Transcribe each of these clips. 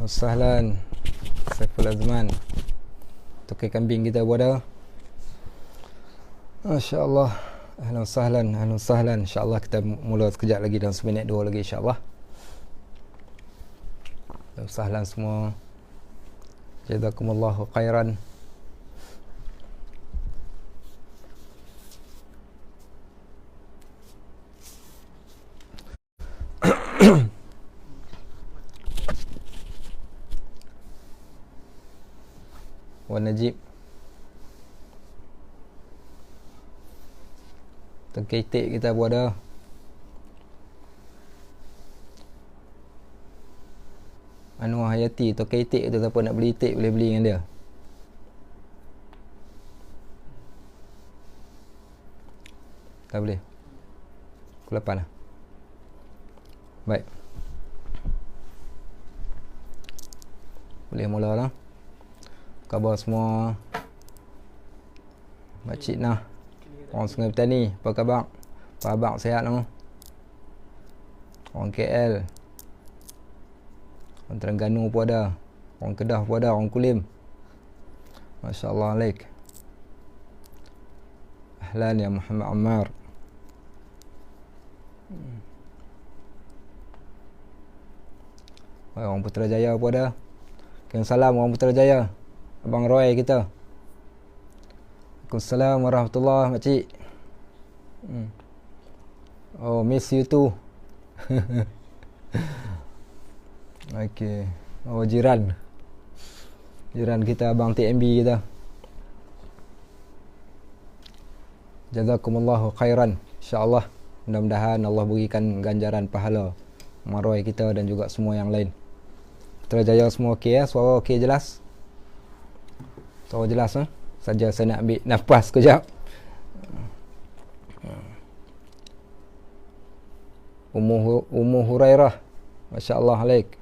Sahlan Saiful Azman, tukar kambing kita berada. Masya Allah. Ahlan sahlan. InsyaAllah kita mula sekejap lagi, dalam seminit dua lagi insyaAllah. Ahlan sahlan semua. Jazakumullahu khairan. Wan Najib, terketik kita berada. Anwar Hayati, terketik tu, siapa nak beli itik boleh beli dengan dia. Tak boleh. Pukul 8 lah. Baik, boleh mula lah. Khabar semua. Makcik Nah, orang Sungai Petani, apa khabar? Pak Abang sihat lah. Orang KL, orang Terengganu pun ada, orang Kedah pun ada, orang Kulim. Masya Allah alaik. Ahlan ya Muhammad Ammar. Orang Putrajaya pun ada. Salam orang Putrajaya, Abang Roy kita. Waalaikumsalam warahmatullahi makcik. Oh, miss you too. Okay. Oh, jiran kita, Abang TMB kita. Jazakumullahu khairan. InsyaAllah mudah-mudahan Allah berikan ganjaran pahala Abang Roy kita dan juga semua yang lain. Putrajaya semua okey ya? Suara okey jelas? Suara jelas ha? Saja saya nak ambil nafas kejap. Ummu Hurairah, Masya Allah alaik.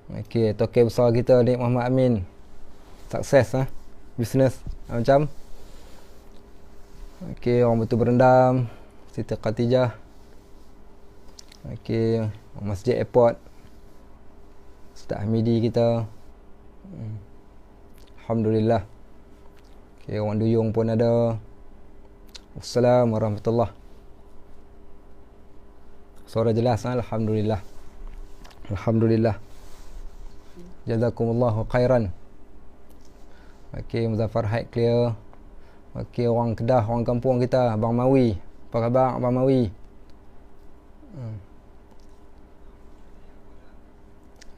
Okey, toke besar kita Nik Muhammad Amin, sukses ha? Bisnes macam. Okey, orang betul berendam, Siti Khatijah. Okey, Masjid Airport, Ustaz Hamidi kita. Alhamdulillah. Okay, orang Duyung pun ada. Assalamualaikum warahmatullahi. Suara jelas ha? Alhamdulillah. Alhamdulillah. Jazakumullahu khairan. Okay, Muzaffar Haid clear. Okay, orang Kedah, orang kampung kita, Abang Mawi. Apa khabar Abang Mawi?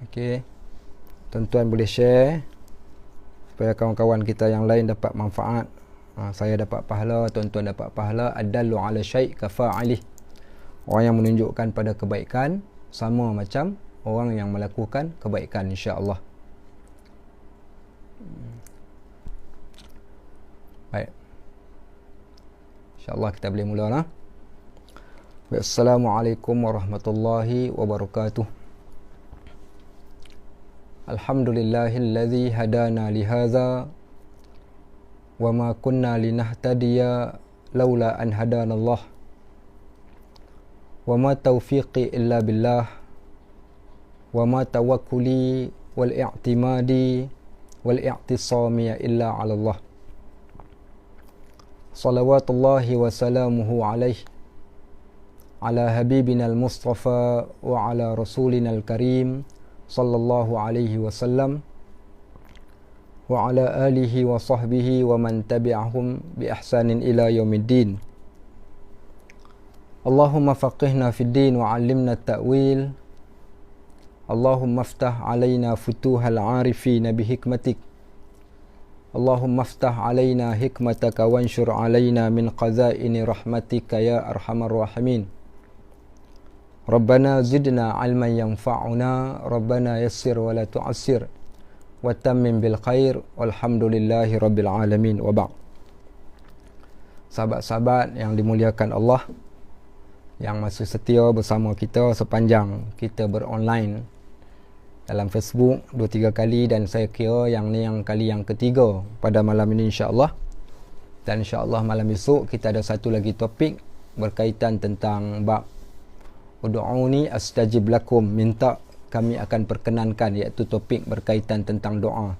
Okay, tuan-tuan boleh share supaya kawan-kawan kita yang lain dapat manfaat. Saya dapat pahala, tuan-tuan dapat pahala. Adallu ala syai' kafa'alih. Orang yang menunjukkan pada kebaikan sama macam orang yang melakukan kebaikan, insya-Allah. Baik, insya-Allah kita boleh mula lah. Assalamualaikum warahmatullahi wabarakatuh. Alhamdulillahilladzi hadana lihadza wa ma kunna linahtadiya laula an hadanallah wa ma taufiqi illa billah wa ma tawakkuli wal i'timadi wal i'tisami illa 'ala Allah. Salawatullahi wa salamuhu alaihi ala habibina al-mustafa wa ala rasulina al-karim sallallahu alaihi wasallam wa ala alihi wa sahbihi wa man tabi'ahum bi ihsanin ila yaumiddin. Allahumma faqihna fid din wa 'allimna at-ta'wil. Allahumma iftah 'alaina futuhal 'arifin bi hikmatik. Allahumma iftah 'alaina hikmataka wanshur 'alaina min qazaini rahmatika ya arhamar rahimin. Rabbana zidna 'ilman yanfa'una, Rabbana yassir wa la tu'assir, wa tammim bil khair, walhamdulillahi rabbil alamin. Wa ba'd. Sahabat-sahabat yang dimuliakan Allah, yang masih setia bersama kita sepanjang kita beronline dalam Facebook 2-3 kali, dan saya kira yang ni yang kali yang ketiga pada malam ini insya-Allah. Dan insya-Allah malam esok kita ada satu lagi topik berkaitan tentang bab Ud'uni astajib lakum, minta kami akan perkenankan, iaitu topik berkaitan tentang doa.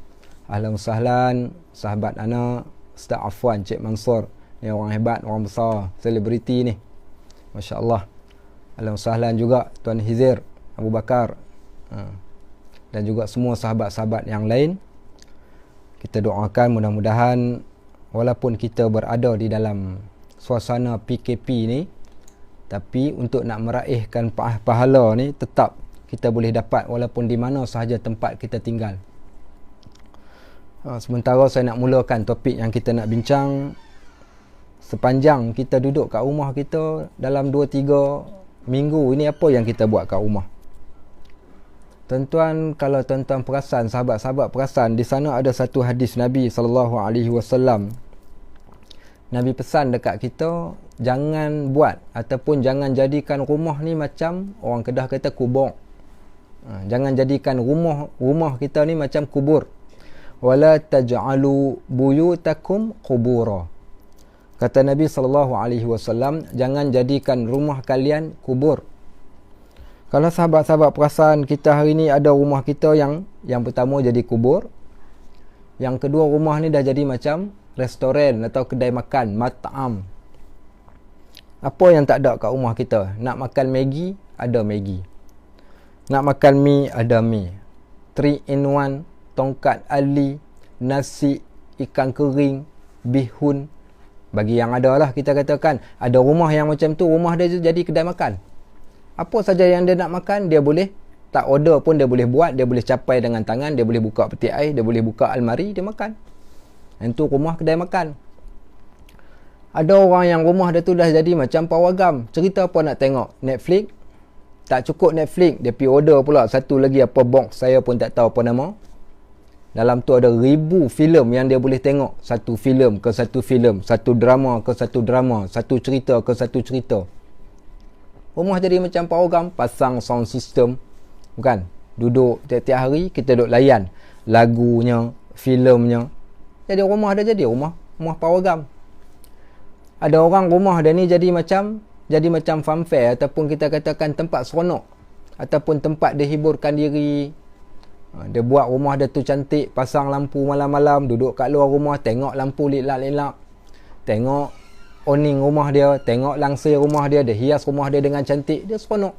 Ahlan wa sahlan sahabat ana Ustaz Afwan Cik Mansur, ni orang hebat, orang besar, selebriti ni, masya-Allah. Ahlan wa sahlan juga Tuan Hizir Abu Bakar, dan juga semua sahabat-sahabat yang lain. Kita doakan mudah-mudahan walaupun kita berada di dalam suasana PKP ni, tapi untuk nak meraihkan pahala ni tetap kita boleh dapat walaupun di mana sahaja tempat kita tinggal. Sementara saya nak mulakan topik yang kita nak bincang. Sepanjang kita duduk kat rumah kita dalam 2-3 minggu ini, apa yang kita buat kat rumah? Tuan-tuan, kalau tuan-tuan perasan, sahabat-sahabat perasan, di sana ada satu hadis Nabi SAW. Nabi pesan dekat kita, jangan buat ataupun jangan jadikan rumah ni macam orang Kedah kata kubur. Jangan jadikan rumah kita ni macam kubur. Wala taj'alu buyutakum qubura. Kata Nabi SAW, jangan jadikan rumah kalian kubur. Kalau sahabat-sahabat perasan, kita hari ni ada rumah kita yang pertama jadi kubur. Yang kedua, rumah ni dah jadi macam restoran atau kedai makan, mat'am. Apa yang tak ada kat rumah kita? Nak makan Maggi, ada Maggi. Nak makan mi, ada mi. 3 in 1, tongkat ali, nasi, ikan kering, bihun. Bagi yang ada lah, kita katakan ada rumah yang macam tu, rumah dia jadi kedai makan. Apa saja yang dia nak makan, dia boleh tak order pun, dia boleh buat, dia boleh capai dengan tangan, dia boleh buka peti ais, dia boleh buka almari, dia makan. Itu rumah kedai makan. Ada orang yang rumah dia tu dah jadi macam pawagam. Cerita apa nak tengok? Netflix. Tak cukup Netflix, dia pergi order pula satu lagi apa box, saya pun tak tahu apa nama. Dalam tu ada 1000 filem yang dia boleh tengok. Satu filem ke satu filem, satu drama ke satu drama, satu cerita ke satu cerita. Rumah jadi macam pawagam, pasang sound system. Bukan? Duduk tiap-tiap hari kita duduk layan lagunya, filemnya. Jadi rumah dia jadi rumah pawagam. Ada orang rumah dia ni jadi macam funfair, ataupun kita katakan tempat seronok, ataupun tempat dia hiburkan diri. Dia buat rumah dia tu cantik, pasang lampu malam-malam, duduk kat luar rumah, tengok lampu lilak-lilak, tengok awning rumah dia, tengok langsir rumah dia, dia hias rumah dia dengan cantik, dia seronok.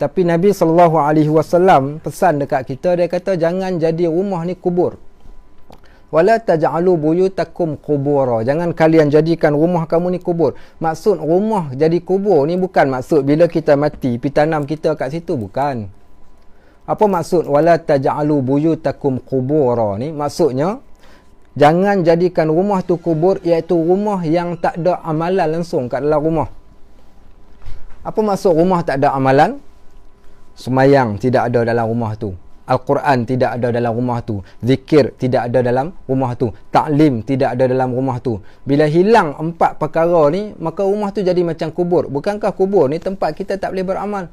Tapi Nabi SAW pesan dekat kita, dia kata jangan jadi rumah ni kubur. Wala taj'alu buyutakum qubura. Jangan kalian jadikan rumah kamu ni kubur. Maksud rumah jadi kubur ni bukan maksud bila kita mati pi tanam kita kat situ, bukan. Apa maksud wala taj'alu buyutakum qubura ni? Maksudnya jangan jadikan rumah tu kubur, iaitu rumah yang tak ada amalan langsung kat dalam rumah. Apa maksud rumah tak ada amalan? Semayang tidak ada dalam rumah tu. Al-Quran tidak ada dalam rumah tu. Zikir tidak ada dalam rumah tu. Ta'lim tidak ada dalam rumah tu. Bila hilang 4 perkara ni, maka rumah tu jadi macam kubur. Bukankah kubur ni tempat kita tak boleh beramal?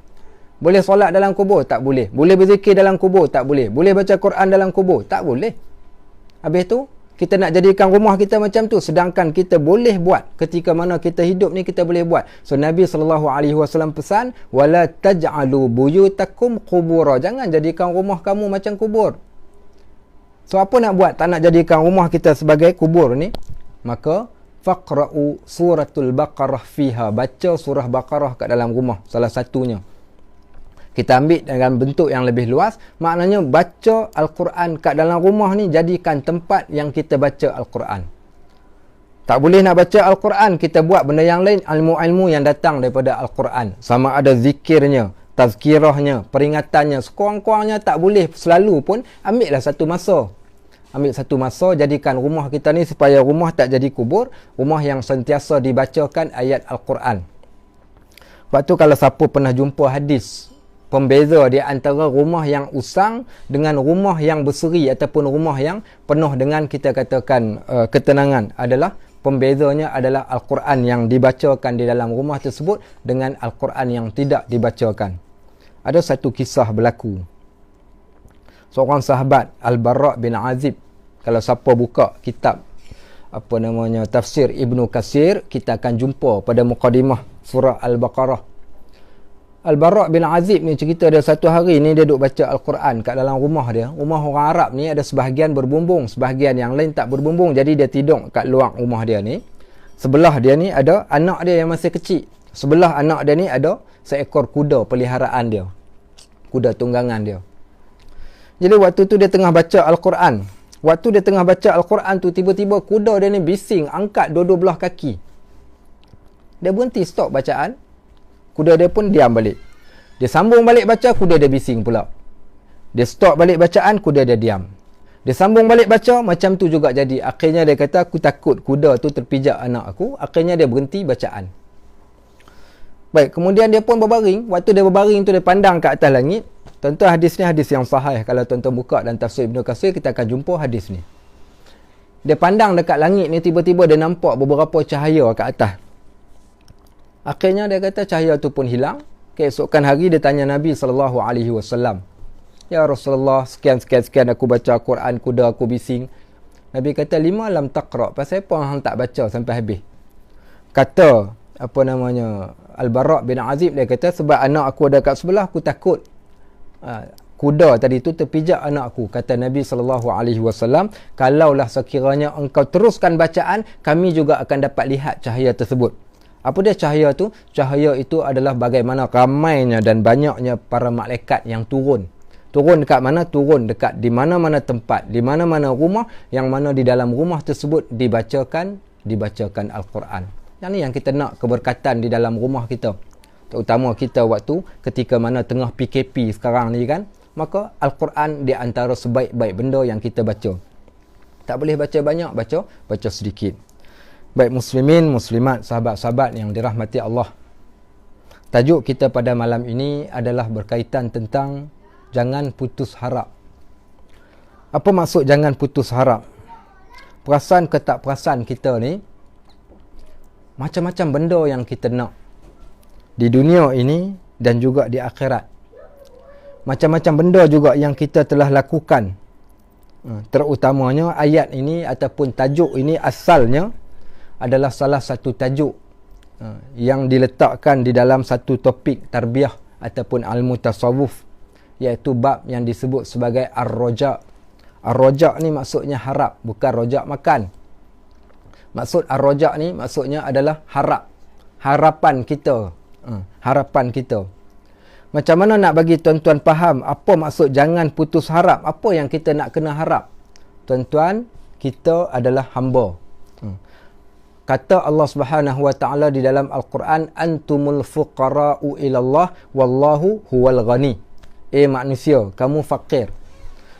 Boleh solat dalam kubur? Tak boleh. Boleh berzikir dalam kubur? Tak boleh. Boleh baca Quran dalam kubur? Tak boleh. Habis tu, kita nak jadikan rumah kita macam tu, sedangkan kita boleh buat ketika mana kita hidup ni, kita boleh buat. So Nabi SAW pesan, wala taj'alu buyutakum qubura. Jangan jadikan rumah kamu macam kubur. So apa nak buat? Tak nak jadikan rumah kita sebagai kubur ni, maka faqra'u suratul Baqarah fiha. Baca surah Baqarah kat dalam rumah, salah satunya. Kita ambil dengan bentuk yang lebih luas, maknanya baca Al-Quran kat dalam rumah ni, jadikan tempat yang kita baca Al-Quran. Tak boleh nak baca Al-Quran, kita buat benda yang lain, ilmu-ilmu yang datang daripada Al-Quran. Sama ada zikirnya, tazkirahnya, peringatannya, sekurang-kurangnya tak boleh selalu pun. Ambillah satu masa. Ambil satu masa, jadikan rumah kita ni supaya rumah tak jadi kubur, rumah yang sentiasa dibacakan ayat Al-Quran. Sebab tu kalau siapa pernah jumpa hadis, pembeza di antara rumah yang usang dengan rumah yang berseri ataupun rumah yang penuh dengan kita katakan ketenangan, adalah pembezanya adalah Al-Quran yang dibacakan di dalam rumah tersebut dengan Al-Quran yang tidak dibacakan. Ada satu kisah berlaku. Seorang sahabat Al-Bara' bin Azib, kalau siapa buka kitab tafsir Ibnu Katsir, kita akan jumpa pada mukadimah surah Al-Baqarah. Al-Bara' bin Azib ni cerita dia satu hari ni dia duduk baca Al-Quran kat dalam rumah dia. Rumah orang Arab ni ada sebahagian berbumbung, sebahagian yang lain tak berbumbung. Jadi dia tidur kat luar rumah dia ni. Sebelah dia ni ada anak dia yang masih kecil. Sebelah anak dia ni ada seekor kuda peliharaan dia. Kuda tunggangan dia. Jadi waktu tu dia tengah baca Al-Quran. Waktu dia tengah baca Al-Quran tu, tiba-tiba kuda dia ni bising, angkat dua-dua belah kaki. Dia berhenti, stop bacaan. Kuda dia pun diam balik. Dia sambung balik baca, kuda dia bising pula. Dia stop balik bacaan, kuda dia diam. Dia sambung balik baca, macam tu juga jadi. Akhirnya dia kata, aku takut kuda tu terpijak anak aku. Akhirnya dia berhenti bacaan. Baik, kemudian dia pun berbaring. Waktu dia berbaring tu, dia pandang ke atas langit. Tentu hadis ni hadis yang sahih. Kalau tuan-tuan buka dan tafsir Ibn Katsir, kita akan jumpa hadis ni. Dia pandang dekat langit ni, tiba-tiba dia nampak beberapa cahaya kat atas. Akhirnya dia kata cahaya tu pun hilang. Keesokan hari dia tanya Nabi SAW. Ya Rasulullah, sekian aku baca Quran, kuda aku bising. Nabi kata, 5 lam taqra'. Pasal apa hang tak baca sampai habis? Kata, Al-Bara' bin Azib, dia kata, sebab anak aku ada kat sebelah, aku takut kuda tadi tu terpijak anak aku. Kata Nabi SAW, kalaulah sekiranya engkau teruskan bacaan, kami juga akan dapat lihat cahaya tersebut. Apa dia cahaya tu? Cahaya itu adalah bagaimana ramainya dan banyaknya para malaikat yang turun. Turun dekat mana? Turun dekat di mana-mana tempat, di mana-mana rumah, yang mana di dalam rumah tersebut dibacakan Al-Quran. Yang ni yang kita nak, keberkatan di dalam rumah kita. Terutama kita waktu ketika mana tengah PKP sekarang ni kan. Maka Al-Quran di antara sebaik-baik benda yang kita baca. Tak boleh baca banyak, baca sedikit. Baik muslimin, muslimat, sahabat-sahabat yang dirahmati Allah. Tajuk kita pada malam ini adalah berkaitan tentang jangan putus harap. Apa maksud jangan putus harap? Perasan ke tak perasan kita ni, macam-macam benda yang kita nak di dunia ini dan juga di akhirat. Macam-macam benda juga yang kita telah lakukan. Terutamanya ayat ini ataupun tajuk ini asalnya adalah salah satu tajuk yang diletakkan di dalam satu topik tarbiyah ataupun ilmu tasawuf, iaitu bab yang disebut sebagai ar-raja. Ar-raja ni maksudnya harap, bukan rojak makan. Maksud ar-raja ni maksudnya adalah harap. Harapan kita. Harapan kita. Macam mana nak bagi tuan-tuan faham apa maksud jangan putus harap? Apa yang kita nak kena harap? Tuan-tuan, kita adalah hamba. Kata Allah Subhanahu wa taala di dalam Al-Quran, antumul fuqara'u ilallah wallahu huwal ghani. Manusia, kamu fakir.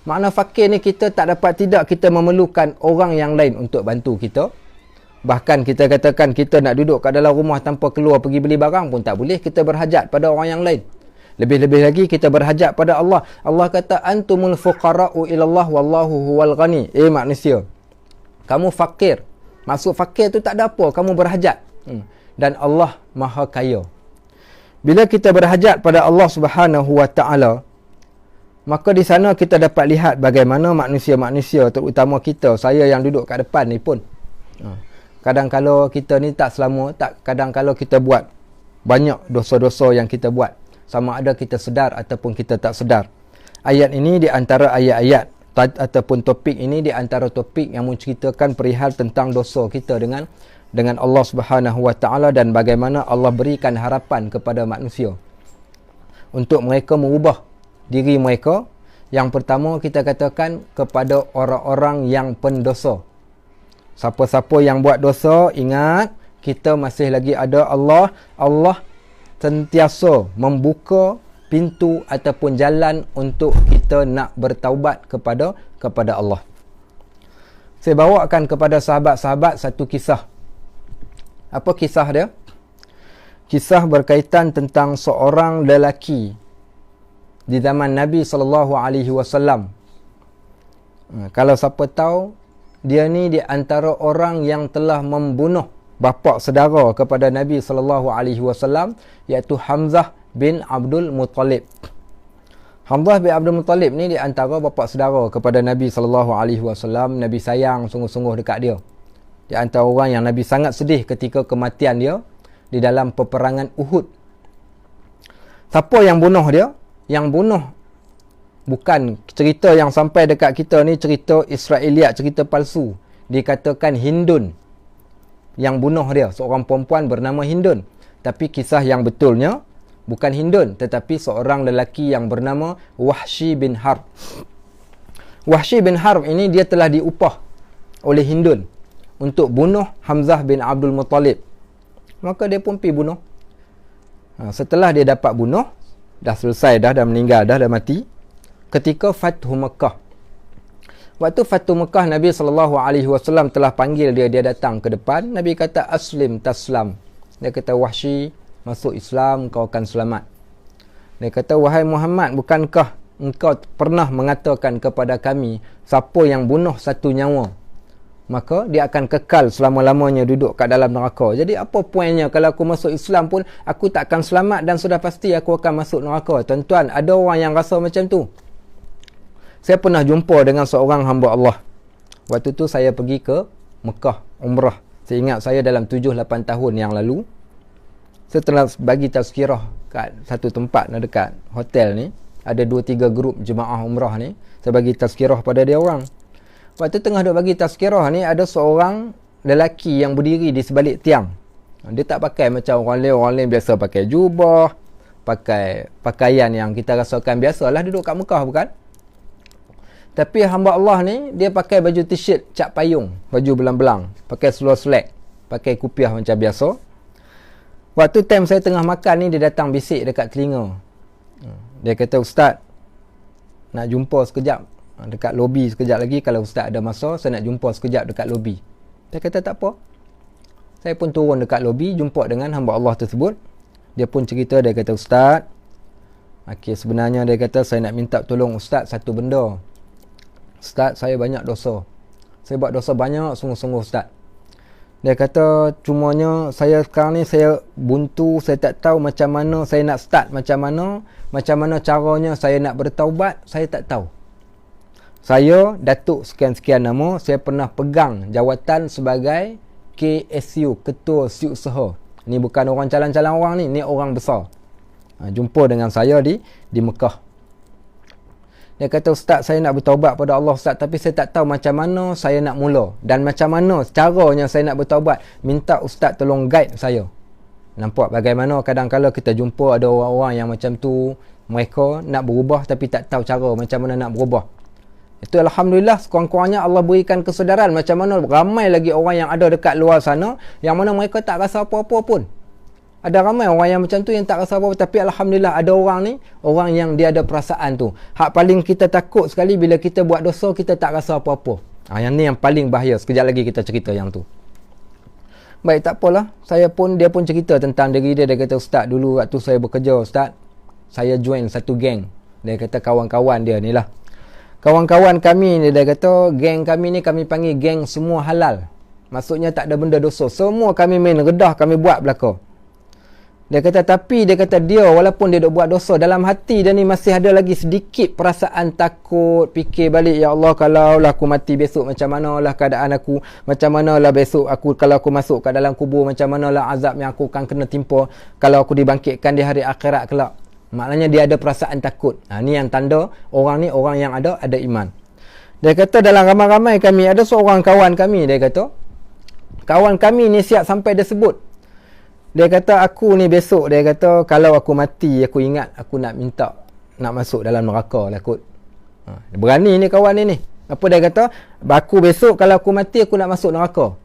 Makna fakir ni kita tak dapat tidak kita memerlukan orang yang lain untuk bantu kita. Bahkan kita katakan kita nak duduk kat dalam rumah tanpa keluar pergi beli barang pun tak boleh, kita berhajat pada orang yang lain. Lebih-lebih lagi kita berhajat pada Allah. Allah kata antumul fuqara'u ilallah wallahu huwal ghani. Manusia, kamu fakir. Maksud fakir tu tak ada apa, kamu berhajat. Dan Allah Maha Kaya. Bila kita berhajat pada Allah Subhanahu wa taala, maka di sana kita dapat lihat bagaimana manusia-manusia, terutama kita, saya yang duduk kat depan ni pun, kadang-kala kita ni tak selama, kadang-kala kita buat banyak dosa-dosa yang kita buat, sama ada kita sedar ataupun kita tak sedar. Ayat ini di antara ayat-ayat ataupun topik ini di antara topik yang menceritakan perihal tentang dosa kita dengan Allah Subhanahu wa taala dan bagaimana Allah berikan harapan kepada manusia untuk mereka mengubah diri mereka. Yang pertama kita katakan kepada orang-orang yang pendosa. Siapa-siapa yang buat dosa, ingat kita masih lagi ada Allah. Allah sentiasa membuka pintu ataupun jalan untuk kita nak bertaubat kepada Allah. Saya bawakan kepada sahabat-sahabat satu kisah. Apa kisah dia? Kisah berkaitan tentang seorang lelaki di zaman Nabi SAW. Kalau siapa tahu, dia ni di antara orang yang telah membunuh bapa saudara kepada Nabi SAW, iaitu Hamzah bin Abdul Muttalib. Hamzah bin Abdul Muttalib ni di antara bapa saudara kepada Nabi SAW. Nabi sayang sungguh-sungguh dekat dia. Di antara orang yang Nabi sangat sedih ketika kematian dia di dalam peperangan Uhud. Siapa yang bunuh dia? Yang bunuh bukan cerita yang sampai dekat kita ni, cerita Israeliat, cerita palsu. Dikatakan Hindun yang bunuh dia, seorang perempuan bernama Hindun. Tapi kisah yang betulnya bukan Hindun, tetapi seorang lelaki yang bernama Wahsy bin Harb. Wahsy bin Harb ini dia telah diupah oleh Hindun untuk bunuh Hamzah bin Abdul Muttalib. Maka dia pun pergi bunuh. Setelah dia dapat bunuh, dah selesai dah meninggal dah mati. Ketika Fathu Mekah. Waktu Fathu Mekah, Nabi SAW telah panggil dia datang ke depan. Nabi kata, aslim taslam. Dia kata, Wahsy, masuk Islam, kau akan selamat. Dia kata, wahai Muhammad, bukankah engkau pernah mengatakan kepada kami, siapa yang bunuh satu nyawa, maka dia akan kekal selama-lamanya duduk kat dalam neraka. Jadi apa poinnya kalau aku masuk Islam pun, aku tak akan selamat dan sudah pasti aku akan masuk neraka. Tuan-tuan, ada orang yang rasa macam tu. Saya pernah jumpa dengan seorang hamba Allah. Waktu tu saya pergi ke Mekah, umrah. Saya ingat saya dalam 7-8 tahun yang lalu. Saya telah bagi tazkirah kat satu tempat dekat hotel ni. Ada 2-3 grup jemaah umrah ni. Saya bagi tazkirah pada dia orang. Waktu tengah duk bagi tazkirah ni, ada seorang lelaki yang berdiri di sebalik tiang. Dia tak pakai macam orang lain biasa pakai jubah, pakai pakaian yang kita rasakan biasalah duduk kat Mekah, bukan? Tapi hamba Allah ni, dia pakai baju t-shirt cap payung, baju belang-belang, pakai seluar selek, pakai kupiah macam biasa. Waktu time saya tengah makan ni, dia datang bisik dekat telinga. Dia kata, Ustaz, nak jumpa sekejap dekat lobi sekejap lagi. Kalau Ustaz ada masa, saya nak jumpa sekejap dekat lobi. Saya kata, tak apa. Saya pun turun dekat lobi, jumpa dengan hamba Allah tersebut. Dia pun cerita, dia kata, Ustaz, sebenarnya dia kata, saya nak minta tolong Ustaz satu benda. Ustaz, saya banyak dosa. Saya buat dosa banyak sungguh-sungguh, Ustaz. Dia kata, cumanya saya sekarang ni saya buntu, saya tak tahu macam mana saya nak start, macam mana caranya saya nak bertaubat, saya tak tahu. Saya Datuk sekian-sekian nama, saya pernah pegang jawatan sebagai KSU, Ketua Siusaha. Ni bukan orang calang-calang orang ni orang besar. Jumpa dengan saya di Mekah. Dia kata, Ustaz, saya nak bertaubat pada Allah, Ustaz, tapi saya tak tahu macam mana saya nak mula dan macam mana caranya saya nak bertaubat. Minta Ustaz tolong guide saya. Nampak bagaimana kadang-kadang kita jumpa ada orang-orang yang macam tu, mereka nak berubah tapi tak tahu cara macam mana nak berubah. Itu Alhamdulillah, sekurang-kurangnya Allah berikan kesedaran macam mana ramai lagi orang yang ada dekat luar sana yang mana mereka tak rasa apa-apa pun. Ada ramai orang yang macam tu yang tak rasa apa-apa, tapi Alhamdulillah ada orang ni, orang yang dia ada perasaan tu. Hak paling kita takut sekali bila kita buat dosa, kita tak rasa apa-apa. Yang ni yang paling bahaya. Sekejap lagi kita cerita yang tu. Baik, tak apalah. Dia pun cerita tentang diri dia. Dia kata, Ustaz, dulu waktu saya bekerja, Ustaz, saya join satu geng. Dia kata kawan-kawan dia ni lah. Kawan-kawan kami ni, dia kata, geng kami ni kami panggil geng semua halal. Maksudnya tak ada benda dosa. Semua kami main redah, kami buat belaka. Dia kata, tapi dia kata dia walaupun dia duk buat dosa, dalam hati dia ni masih ada lagi sedikit perasaan takut. Fikir balik, ya Allah, kalau lah aku mati besok, macam mana lah keadaan aku, macam mana lah besok aku, kalau aku masuk kat dalam kubur, macam mana lah azab yang aku akan kena timpa kalau aku dibangkitkan di hari akhirat kelak. Maknanya dia ada perasaan takut. Ni yang tanda orang ni orang yang ada iman. Dia kata, dalam ramai-ramai kami ada seorang kawan kami, dia kata, kawan kami ni siap sampai dia sebut, dia kata, aku ni besok, dia kata, kalau aku mati, aku ingat aku nak minta nak masuk dalam neraka lah kot. Berani ni kawan ni. Apa dia kata? Aku besok kalau aku mati, aku nak masuk neraka.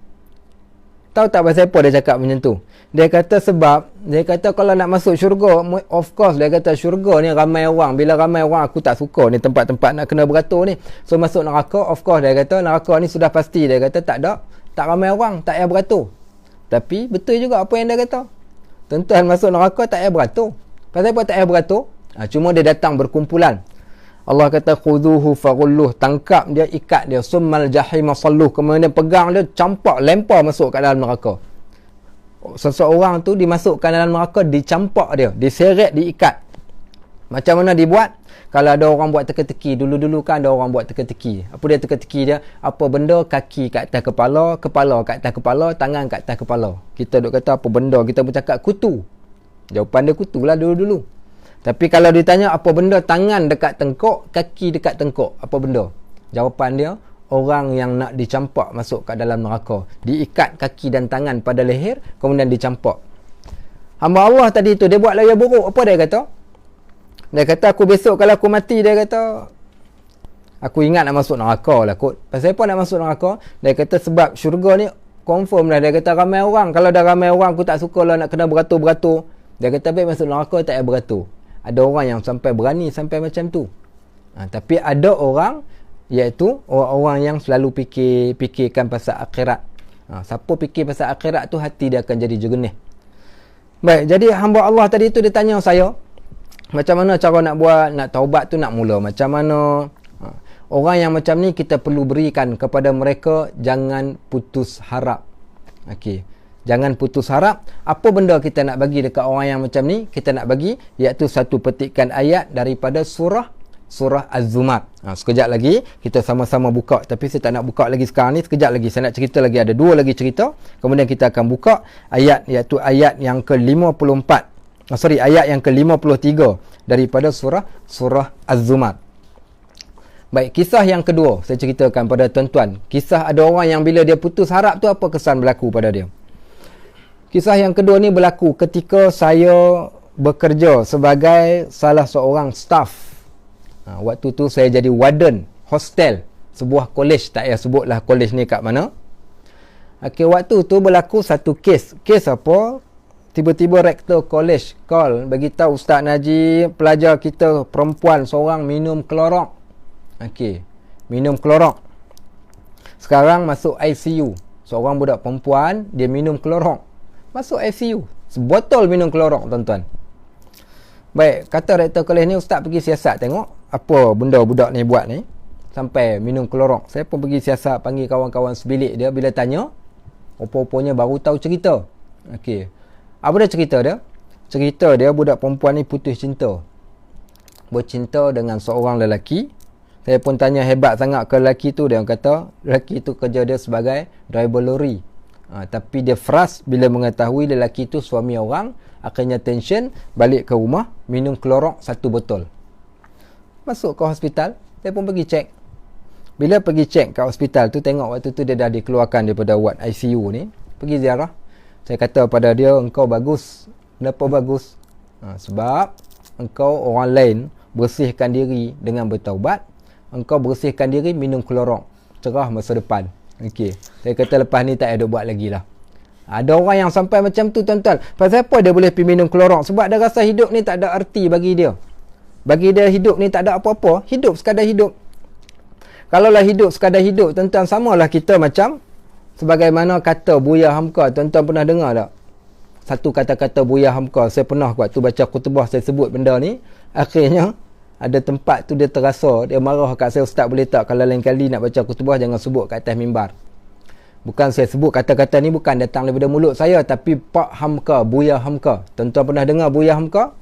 Tahu tak pasal apa dia cakap macam tu? Dia kata sebab, dia kata kalau nak masuk syurga, of course, dia kata syurga ni ramai orang. Bila ramai orang, aku tak suka ni tempat-tempat nak kena beratur ni. So masuk neraka, of course, dia kata neraka ni sudah pasti. Dia kata tak ramai orang, tak payah beratur. Tapi betul juga apa yang dia kata. Tuan-tuan, masuk neraka tak payah beratur. Pasal apa tak payah beratur? Cuma dia datang berkumpulan. Allah kata, khudhuhu faghulluh, tangkap dia, ikat dia, summal jahim salluh, kemudian pegang dia, campak, lempar masuk kat dalam neraka. Seseorang tu dimasukkan dalam neraka, dicampak dia, diseret, diikat. Macam mana dibuat? Kalau ada orang buat teka-teki, dulu-dulu kan ada orang buat teka-teki. Apa dia teka-teki dia? Apa benda, kaki kat atas kepala, kepala kat atas kepala, tangan kat atas kepala. Kita duk kata apa benda, kita bercakap kutu. Jawapan dia kutu lah dulu-dulu. Tapi kalau ditanya apa benda tangan dekat tengkuk, kaki dekat tengkuk, apa benda? Jawapan dia, orang yang nak dicampak masuk kat dalam neraka. Diikat kaki dan tangan pada leher, kemudian dicampak. Hamba Allah tadi tu, dia buat layar buruk. Apa dia kata? Dia kata, aku besok kalau aku mati, dia kata, aku ingat nak masuk neraka lah kot. Pasal apa nak masuk neraka? Dia kata sebab syurga ni confirm lah. Dia kata ramai orang. Kalau dah ramai orang, aku tak suka lah nak kena beratur-beratur. Dia kata baik masuk neraka tak payah beratur. Ada orang yang sampai berani sampai macam tu. Tapi ada orang, iaitu orang-orang yang selalu fikirkan pasal akhirat. Siapa fikir pasal akhirat tu, hati dia akan jadi jernih. Baik, jadi hamba Allah tadi tu dia tanya saya, macam mana cara nak buat, nak taubat tu nak mula macam mana? Orang yang macam ni kita perlu berikan kepada mereka, jangan putus harap. Okey. Jangan putus harap. Apa benda kita nak bagi dekat orang yang macam ni? Kita nak bagi iaitu satu petikan ayat daripada surah Az-Zumar. Sekejap lagi kita sama-sama buka, tapi saya tak nak buka lagi sekarang ni. Sekejap lagi saya nak cerita lagi, ada 2 lagi cerita. Kemudian kita akan buka ayat, iaitu ayat yang ke-54. Ayat yang ke-53 daripada surah Az-Zumar. Baik, kisah yang kedua saya ceritakan pada tuan-tuan. Kisah ada orang yang bila dia putus harap tu, apa kesan berlaku pada dia. Kisah yang kedua ni berlaku ketika saya bekerja sebagai salah seorang staff. Waktu tu saya jadi warden hostel sebuah kolej. Tak payah sebutlah kolej ni kat mana. Okey, waktu tu berlaku satu kes. Kes apa? Tiba-tiba rektor kolej call, bagi tahu Ustaz Najib, pelajar kita perempuan seorang minum klorok. Okey, minum klorok. Sekarang masuk ICU. Seorang budak perempuan, dia minum klorok. Masuk ICU. Sebotol minum klorok, tuan-tuan. Baik, kata rektor kolej ni, Ustaz pergi siasat tengok apa benda budak ni buat ni sampai minum klorok. Saya pun pergi siasat, panggil kawan-kawan sebilik dia. Bila tanya, rupa-rupanya baru tahu cerita. Okey. Apa dia cerita dia? Cerita dia budak perempuan ni putus cinta. Bercinta dengan seorang lelaki. Saya pun tanya hebat sangat ke lelaki tu. Dia kata lelaki tu kerja dia sebagai driver lori. Tapi dia frust bila mengetahui lelaki tu suami orang. Akhirnya tension, balik ke rumah, minum klorok 1 botol. Masuk ke hospital, saya pun pergi cek. Bila pergi cek kat hospital tu, tengok waktu tu dia dah dikeluarkan daripada ward ICU ni. Pergi ziarah. Saya kata pada dia, engkau bagus. Kenapa bagus? Sebab engkau orang lain bersihkan diri dengan bertaubat. Engkau bersihkan diri minum klorok. Cerah masa depan. Okey. Saya kata lepas ni tak ada buat lagi lah. Ada orang yang sampai macam tu, tuan-tuan. Pasal apa dia boleh pergi minum klorok? Sebab dia rasa hidup ni tak ada arti bagi dia. Bagi dia hidup ni tak ada apa-apa. Hidup sekadar hidup. Kalaulah hidup sekadar hidup, tuan-tuan, samalah kita macam sebagaimana kata Buya Hamka. Tuan-tuan pernah dengar tak? Satu kata-kata Buya Hamka. Saya pernah waktu baca khutbah saya sebut benda ni. Akhirnya ada tempat tu dia terasa, dia marah kat saya, Ustaz boleh tak kalau lain kali nak baca khutbah jangan sebut kat atas mimbar. Bukan saya sebut kata-kata ni bukan datang daripada mulut saya, tapi Pak Hamka, Buya Hamka. Tuan-tuan pernah dengar Buya Hamka?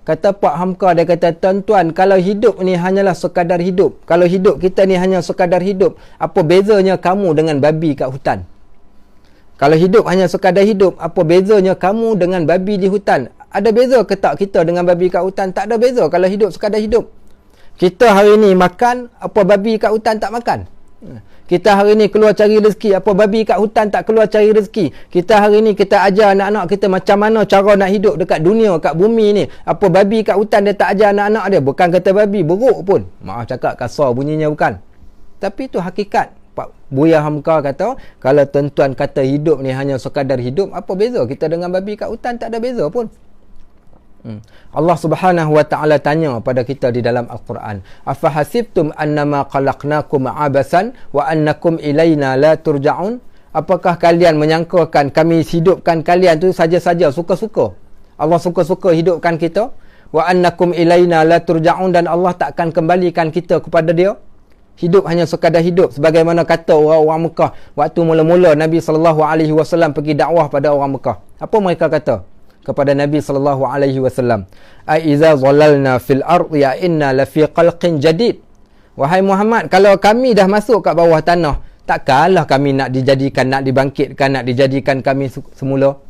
Kata Pak Hamka, dia kata, tuan-tuan, kalau hidup ni hanyalah sekadar hidup, kalau hidup kita ni hanya sekadar hidup, apa bezanya kamu dengan babi kat hutan? Kalau hidup hanya sekadar hidup, apa bezanya kamu dengan babi di hutan? Ada beza ke tak kita dengan babi kat hutan? Tak ada beza kalau hidup sekadar hidup. Kita hari ni makan, apa babi kat hutan tak makan? Kita hari ni keluar cari rezeki, apa babi kat hutan tak keluar cari rezeki? Kita hari ni kita ajar anak-anak kita macam mana cara nak hidup dekat dunia, kat bumi ni. Apa babi kat hutan dia tak ajar anak-anak dia? Bukan kata babi, buruk pun. Maaf cakap kasar bunyinya bukan. Tapi itu hakikat. Pak Buya Hamka kata, kalau tuan-tuan kata hidup ni hanya sekadar hidup, apa beza kita dengan babi kat hutan? Tak ada beza pun. Allah Subhanahu wa taala tanya pada kita di dalam Al-Quran, afa hasibtum annama khalaqnakum abasan wa annakum ilaina la turja'un? Apakah kalian menyangkakan kami hidupkan kalian tu saja-saja suka-suka? Allah suka-suka hidupkan kita, wa annakum ilaina la turja'un, dan Allah takkan kembalikan kita kepada dia. Hidup hanya sekadar hidup, sebagaimana kata orang-orang Mekah waktu mula-mula Nabi SAW pergi dakwah pada orang Mekah. Apa mereka kata kepada Nabi SAW? Aiza zalalna fil ardi ya inna lafi khalqin jadid. Wahai Muhammad, kalau kami dah masuk kat bawah tanah, takkanlah kami nak dijadikan, nak dibangkitkan, nak dijadikan kami semula.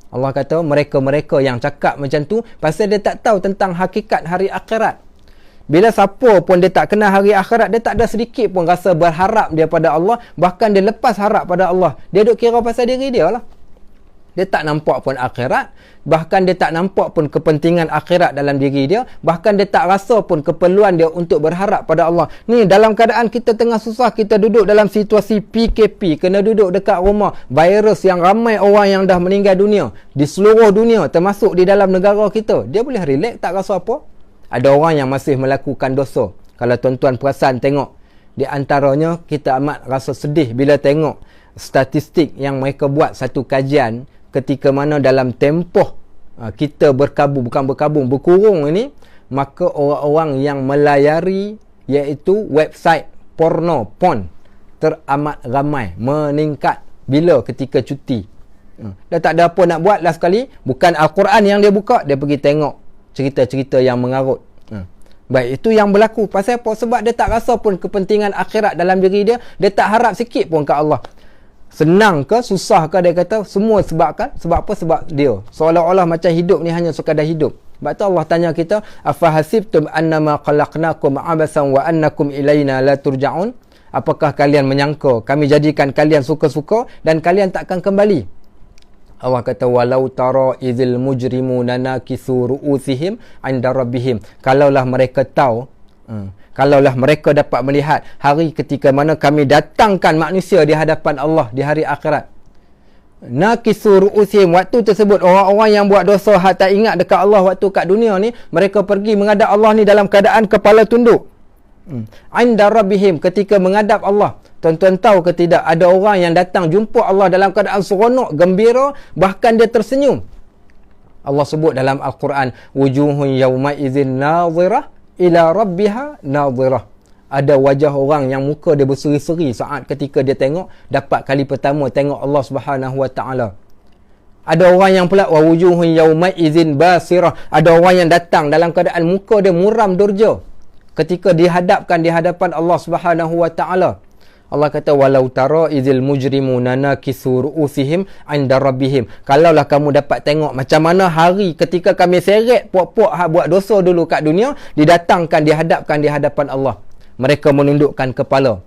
Allah kata mereka-mereka yang cakap macam tu pasal dia tak tahu tentang hakikat hari akhirat. Bila siapa pun dia tak kenal hari akhirat, dia tak ada sedikit pun rasa berharap dia pada Allah, bahkan dia lepas harap pada Allah. Dia duk kira pasal diri dia lah. Dia tak nampak pun akhirat, bahkan dia tak nampak pun kepentingan akhirat dalam diri dia, bahkan dia tak rasa pun keperluan dia untuk berharap pada Allah. Ni dalam keadaan kita tengah susah, kita duduk dalam situasi PKP, kena duduk dekat rumah, virus yang ramai orang yang dah meninggal dunia di seluruh dunia, termasuk di dalam negara kita. Dia boleh relax, tak rasa apa. Ada orang yang masih melakukan dosa. Kalau tuan-tuan perasan tengok, di antaranya kita amat rasa sedih bila tengok statistik yang mereka buat satu kajian ketika mana dalam tempoh kita berkurung ini, maka orang-orang yang melayari iaitu website porn teramat ramai, meningkat bila ketika cuti. Dia tak ada apa nak buat lah sekali, bukan Al-Quran yang dia buka, dia pergi tengok cerita-cerita yang mengarut. Baik, itu yang berlaku. Pasal apa? Sebab dia tak rasa pun kepentingan akhirat dalam diri dia. Dia tak harap sikit pun ke Allah. Senang ke, susah ke, dia kata semua sebabkan. Sebab apa? Sebab dia. Seolah-olah macam hidup ni hanya sekadar hidup. Sebab tu Allah tanya kita, afahasibtum annama khalaqnakum abasan wa annakum ilaina la turja'un? Apakah kalian menyangka kami jadikan kalian suka-suka dan kalian takkan kembali? Allah kata walau tara idzil mujrimuna nakisu ru'usihim 'inda rabbihim. Kalaulah mereka tahu, kalaulah mereka dapat melihat hari ketika mana kami datangkan manusia di hadapan Allah di hari akhirat. Nakisu ru'usihim, waktu tersebut orang-orang yang buat dosa tak ingat dekat Allah waktu kat dunia ni, mereka pergi menghadap Allah ni dalam keadaan kepala tunduk. 'Inda rabbihim, ketika menghadap Allah. Tuan-tuan tahu ke tidak, ada orang yang datang jumpa Allah dalam keadaan seronok, gembira, bahkan dia tersenyum. Allah sebut dalam Al-Quran, wujuhun yawma idzin nadhirah ila rabbiha nadhirah. Ada wajah orang yang muka dia berseri-seri saat ketika dia dapat kali pertama tengok Allah Subhanahu Wa Taala. Ada orang yang pula wa wujuhun yawma idzin basirah. Ada orang yang datang dalam keadaan muka dia muram durja ketika dihadapkan di hadapan Allah Subhanahu Wa Taala. Allah kata walau tara izil mujrimuna nakisu ru'usihim 'inda rabbihim. Kalaulah kamu dapat tengok macam mana hari ketika kami seret puak-puak buat dosa dulu kat dunia, didatangkan, dihadapkan di hadapan Allah. Mereka menundukkan kepala.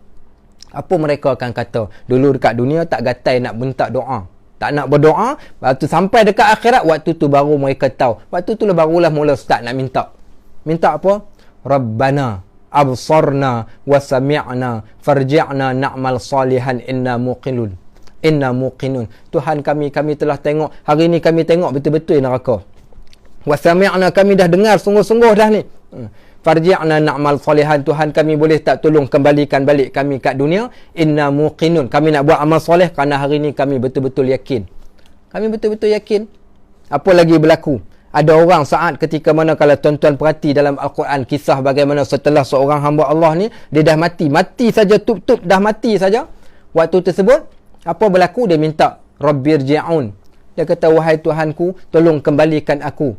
Apa mereka akan kata? Dulu dekat dunia tak gatai nak bentak doa, tak nak berdoa. Waktu sampai dekat akhirat, waktu tu baru mereka tahu. Waktu tu barulah mula start nak minta. Minta apa? Rabbana absarna wa sami'na farji'na na'mal salihan inna muqinun. Tuhan kami telah tengok, hari ni kami tengok betul-betul neraka. Wa sami'na, kami dah dengar sungguh-sungguh dah ni. Farji'na na'mal salihan, Tuhan kami boleh tak tolong kembalikan balik kami kat dunia. Inna muqinun, kami nak buat amal soleh kerana hari ni kami betul-betul yakin. Kami betul-betul yakin. Apa lagi berlaku? Ada orang saat ketika mana, kalau tuan-tuan perhati dalam Al-Quran, kisah bagaimana setelah seorang hamba Allah ni, dia dah mati saja, tup-tup dah mati saja. Waktu tersebut, apa berlaku? Dia minta, Rabbirji'un. Dia kata, wahai Tuhanku, tolong kembalikan aku.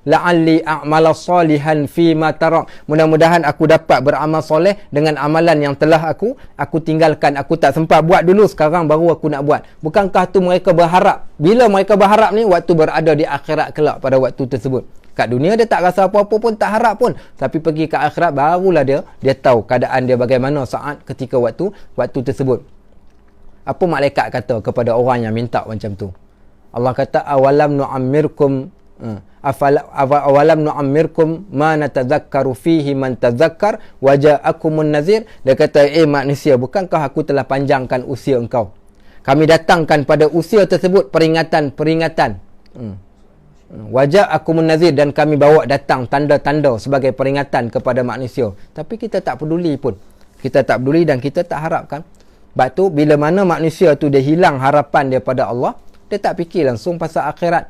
La'alli a'mala salihan fi ma tarak. Mudah-mudahan aku dapat beramal soleh dengan amalan yang telah aku tinggalkan. Aku tak sempat buat dulu, sekarang baru aku nak buat. Bukankah tu mereka berharap? Bila mereka berharap ni, waktu berada di akhirat kelak pada waktu tersebut. Kat dunia dia tak rasa apa-apa pun, tak harap pun. Tapi pergi ke akhirat, barulah dia tahu keadaan dia bagaimana saat ketika waktu tersebut. Apa malaikat kata kepada orang yang minta macam tu? Allah kata, awalam nu'ammirkum awalam nu'ammirkum ma natadzakkaru fihi man tadzakkar wa ja'akumun nazir. Dia kata, manusia, bukankah aku telah panjangkan usia engkau? Kami datangkan pada usia tersebut peringatan wa ja'akumun nazir, dan kami bawa datang tanda-tanda sebagai peringatan kepada manusia. Tapi kita tak peduli pun. Kita tak peduli dan kita tak harapkan. Sebab tu bila mana manusia tu dia hilang harapan dia pada Allah, dia tak fikir langsung pasal akhirat.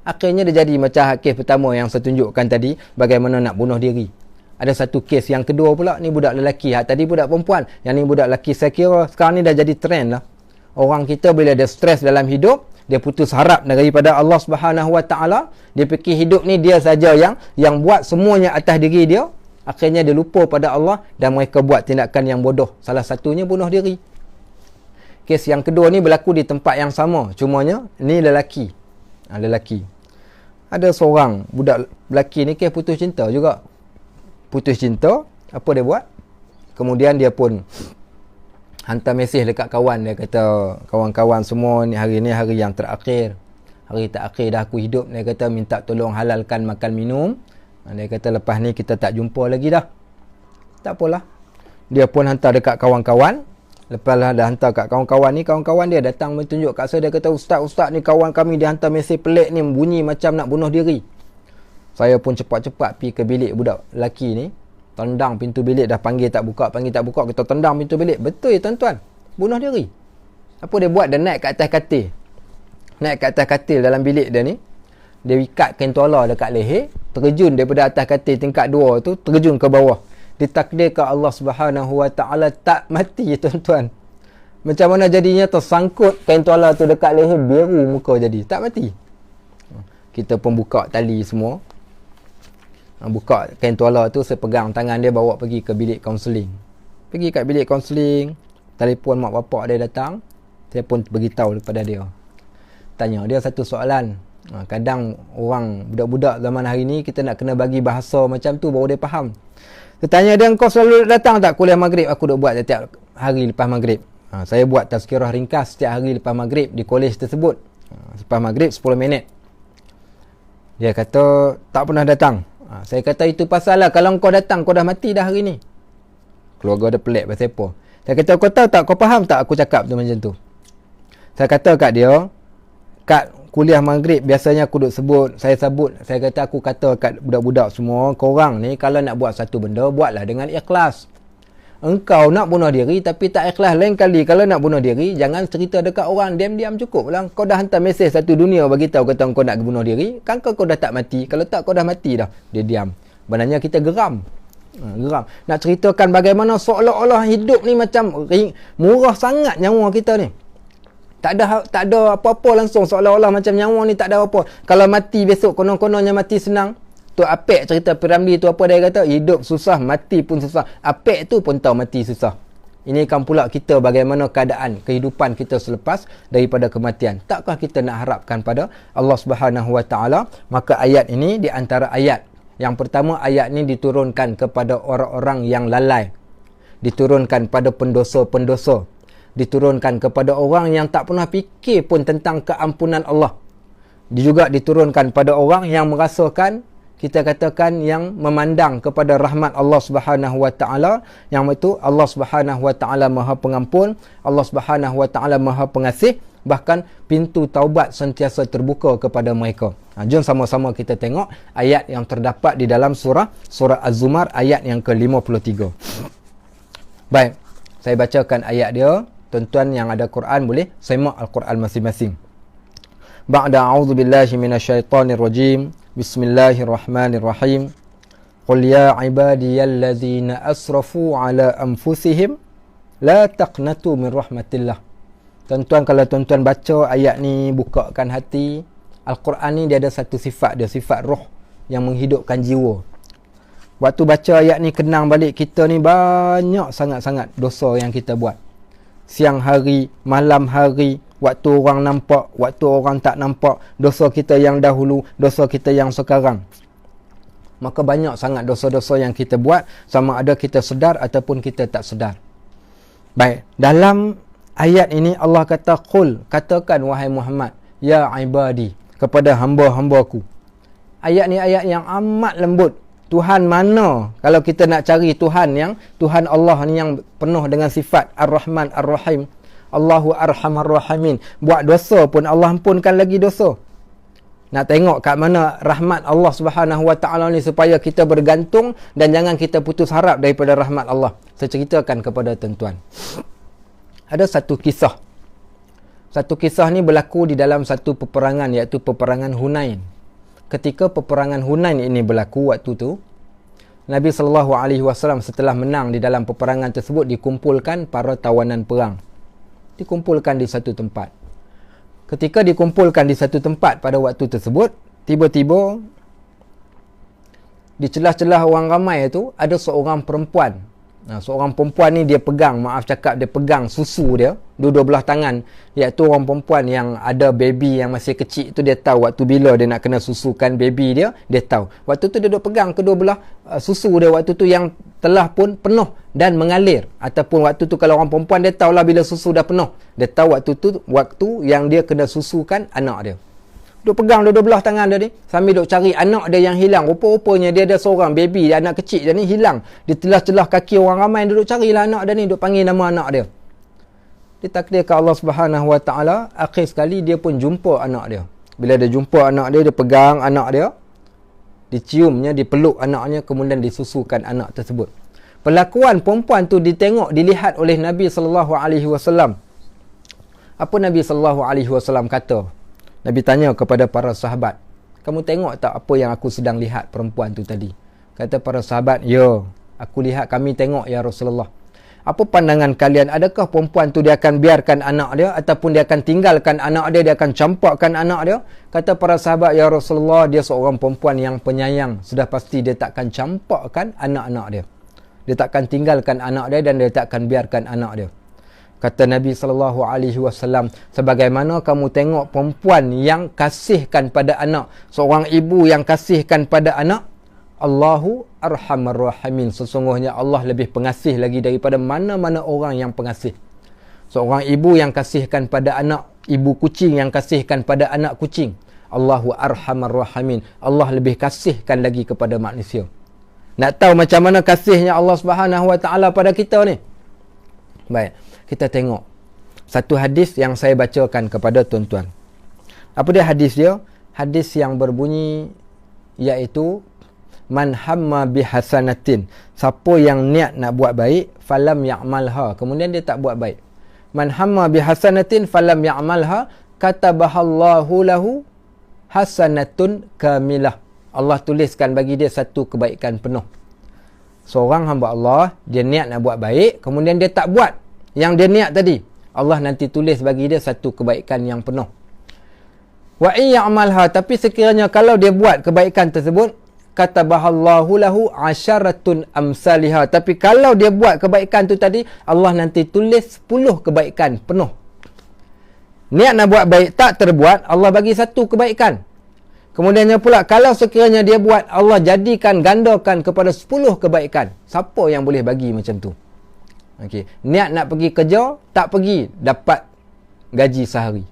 Akhirnya dia jadi macam kes pertama yang saya tunjukkan tadi, bagaimana nak bunuh diri. Ada satu kes yang kedua pula, ni budak lelaki, tadi budak perempuan, yang ni budak lelaki. Saya kira sekarang ni dah jadi trend lah. Orang kita bila dia stres dalam hidup, dia putus harap daripada Allah Subhanahu Wa Taala. Dia fikir hidup ni dia saja yang buat semuanya atas diri dia. Akhirnya dia lupa pada Allah dan mereka buat tindakan yang bodoh. Salah satunya bunuh diri. Kes yang kedua ni berlaku di tempat yang sama. Cumanya ni lelaki. lelaki. Ada seorang budak lelaki ni putus cinta juga. Putus cinta, apa dia buat? Kemudian dia pun hantar mesej dekat kawan dia, kata, kawan-kawan semua ni hari yang terakhir. Hari terakhir dah aku hidup. Dia kata minta tolong halalkan makan minum. Dia kata lepas ni kita tak jumpa lagi dah. Tak apalah. Dia pun hantar dekat kawan-kawan. Lepas lah dah hantar kat kawan-kawan ni, kawan-kawan dia datang menunjuk kat saya. Dia kata, ustaz ni kawan kami dia hantar mesej pelik ni, bunyi macam nak bunuh diri. Saya pun cepat-cepat pergi ke bilik budak lelaki ni. Tendang pintu bilik, dah panggil tak buka. Kita tendang pintu bilik. Betul ya tuan-tuan, bunuh diri. Apa dia buat? Dia naik ke atas katil dalam bilik dia ni. Dia ikat kain tuala dekat leher, terjun daripada atas katil tingkat 2 tu, terjun ke bawah. Ditakdirkan Allah Subhanahu Wa Taala tak mati tuan-tuan. Macam mana jadinya? Tersangkut kain tuala tu dekat leher, biru muka jadi, tak mati. Kita pun buka tali semua. Buka kain tuala tu, saya pegang tangan dia, bawa pergi ke bilik kaunseling. Pergi kat bilik kaunseling, telefon mak bapak dia datang. Saya pun beritahu kepada dia. Tanya dia satu soalan. Kadang orang, budak-budak zaman hari ni, kita nak kena bagi bahasa macam tu baru dia faham. Saya tanya dia, kau selalu datang tak kuliah maghrib? Aku duk buat setiap hari lepas maghrib. Saya buat tazkirah ringkas setiap hari lepas maghrib di kolej tersebut. Lepas maghrib 10 minit. Dia kata tak pernah datang. Saya kata itu pasal lah, kalau kau datang kau dah mati dah hari ni. Keluarga dia pelik pasal apa. Saya kata kau tahu tak, kau faham tak aku cakap tu macam tu? Saya kata kat dia, kat kuliah maghrib biasanya aku duk sebut, saya kata aku kata kat budak-budak semua, korang ni kalau nak buat satu benda, buatlah dengan ikhlas. Engkau nak bunuh diri tapi tak ikhlas, lain kali kalau nak bunuh diri jangan cerita dekat orang, diam-diam cukup lah. Kau dah hantar mesej satu dunia bagi tahu kata kau nak bunuh diri, kan kau dah tak mati. Kalau tak kau dah mati dah. Dia diam. Sebenarnya kita geram. Nak ceritakan bagaimana seolah-olah hidup ni macam murah sangat nyawa kita ni. Tak ada apa-apa langsung, seolah-olah macam nyawa ni tak ada apa. Kalau mati besok konon-kononnya mati senang. Tu Apek cerita Piramli tu apa dia kata? Hidup susah, mati pun susah. Apek tu pun tahu mati susah. Ini kan pula kita bagaimana keadaan kehidupan kita selepas daripada kematian. Takkah kita nak harapkan pada Allah Subhanahu Wa Taala? Maka ayat ini di antara ayat. Yang pertama, ayat ini diturunkan kepada orang-orang yang lalai. Diturunkan pada pendosa-pendosa. Diturunkan kepada orang yang tak pernah fikir pun tentang keampunan Allah. Dia juga diturunkan pada orang yang merasakan, kita katakan yang memandang kepada rahmat Allah Subhanahu Wa Taala, yang itu Allah Subhanahu Wa Taala Maha Pengampun, Allah Subhanahu Wa Taala Maha Pengasih, bahkan pintu taubat sentiasa terbuka kepada mereka. Jom sama-sama kita tengok ayat yang terdapat di dalam surah Az-Zumar ayat yang ke-53. Baik, saya bacakan ayat dia. Tuan-tuan yang ada Quran boleh semak Al-Quran masing-masing. Ba'da a'udzu billahi minasyaitonir rajim. Bismillahirrahmanirrahim. Qul ya ibadiyalladzina asrafu ala anfusihim la taqnatu min rahmatillah. Tuan-tuan, kalau tuan-tuan baca ayat ni, bukakan hati. Al-Quran ni dia ada satu sifat dia, sifat roh yang menghidupkan jiwa. Waktu baca ayat ni, kenang balik kita ni banyak sangat-sangat dosa yang kita buat. Siang hari, malam hari, waktu orang nampak, waktu orang tak nampak, dosa kita yang dahulu, dosa kita yang sekarang. Maka banyak sangat dosa-dosa yang kita buat, sama ada kita sedar ataupun kita tak sedar. Baik, dalam ayat ini Allah kata, Qul, katakan wahai Muhammad, ya ibadi, kepada hamba-hambaku. Ayat ni ayat yang amat lembut. Tuhan mana? Kalau kita nak cari Tuhan Allah ni yang penuh dengan sifat Ar-Rahman Ar-Rahim, Allahu Arhamar Rahimin. Buat dosa pun Allah ampunkan lagi dosa. Nak tengok kat mana rahmat Allah Subhanahu Wa Taala ni supaya kita bergantung dan jangan kita putus harap daripada rahmat Allah. Saya ceritakan kepada tuan-tuan. Ada satu kisah. Satu kisah ni berlaku di dalam satu peperangan, iaitu peperangan Hunain. Ketika peperangan Hunain ini berlaku waktu tu, Nabi SAW setelah menang di dalam peperangan tersebut, dikumpulkan para tawanan perang. Dikumpulkan di satu tempat. Ketika dikumpulkan di satu tempat pada waktu tersebut, tiba-tiba di celah-celah orang ramai itu ada seorang perempuan. Seorang perempuan ni dia pegang, dia pegang susu dia. dua belah tangan, iaitu orang perempuan yang ada baby yang masih kecil tu, dia tahu waktu bila dia nak kena susukan baby dia, dia tahu. Waktu tu dia duduk pegang kedua belah susu dia waktu tu yang telah pun penuh dan mengalir. Ataupun waktu tu kalau orang perempuan, dia tahulah bila susu dah penuh. Dia tahu waktu tu waktu yang dia kena susukan anak dia. Duk pegang dua belah tangan dia ni, sambil duk cari anak dia yang hilang. Rupa-rupanya dia ada seorang baby, anak kecil dia ni hilang di celah-celah kaki orang ramai. Dia duk carilah anak dia ni, duk panggil nama anak dia. Ditakdirkan Allah Subhanahu Wa Taala, akhir sekali dia pun jumpa anak dia. Bila dia jumpa anak dia, dia pegang anak dia, diciumnya, dipeluk anaknya, kemudian disusukan anak tersebut. Perlakuan perempuan tu dilihat oleh Nabi sallallahu alaihi wasallam. Apa Nabi sallallahu alaihi wasallam kata? Nabi tanya kepada para sahabat, "Kamu tengok tak apa yang aku sedang lihat perempuan tu tadi?" Kata para sahabat, "Ya, aku lihat, kami tengok ya Rasulullah." Apa pandangan kalian? Adakah perempuan tu dia akan biarkan anak dia, ataupun dia akan tinggalkan anak dia, dia akan campakkan anak dia? Kata para sahabat, "Ya Rasulullah, dia seorang perempuan yang penyayang. Sudah pasti dia takkan campakkan anak-anak dia. Dia takkan tinggalkan anak dia dan dia takkan biarkan anak dia." Kata Nabi SAW, sebagaimana kamu tengok perempuan yang kasihkan pada anak, seorang ibu yang kasihkan pada anak, Allahu arhamar rahimin, sesungguhnya Allah lebih pengasih lagi daripada mana-mana orang yang pengasih. Seorang ibu yang kasihkan pada anak, ibu kucing yang kasihkan pada anak kucing, Allahu arhamar rahimin, Allah lebih kasihkan lagi kepada manusia. Nak tahu macam mana kasihnya Allah Subhanahu Wa Taala pada kita ni? Baik, kita tengok satu hadis yang saya bacakan kepada tuan-tuan. Apa dia hadis dia? Hadis yang berbunyi iaitu man hamma bihasanatin, siapa yang niat nak buat baik, falam ya'malha, kemudian dia tak buat baik. Man hamma bihasanatin falam ya'malha, katabahallahu lahu hasanatun kamilah. Allah tuliskan bagi dia satu kebaikan penuh. Seorang hamba Allah, dia niat nak buat baik, kemudian dia tak buat yang dia niat tadi, Allah nanti tulis bagi dia satu kebaikan yang penuh. Wa in ya'malha, tapi sekiranya kalau dia buat kebaikan tersebut, katabahallahu lahu asyaratun amsalihha, tapi kalau dia buat kebaikan tu tadi, Allah nanti tulis 10 kebaikan penuh. Niat nak buat baik tak terbuat, Allah bagi satu kebaikan. Kemudiannya pula, kalau sekiranya dia buat, Allah jadikan, gandakan kepada 10 kebaikan. Siapa yang boleh bagi macam tu? Okey, niat nak pergi kerja, tak pergi, dapat gaji sehari.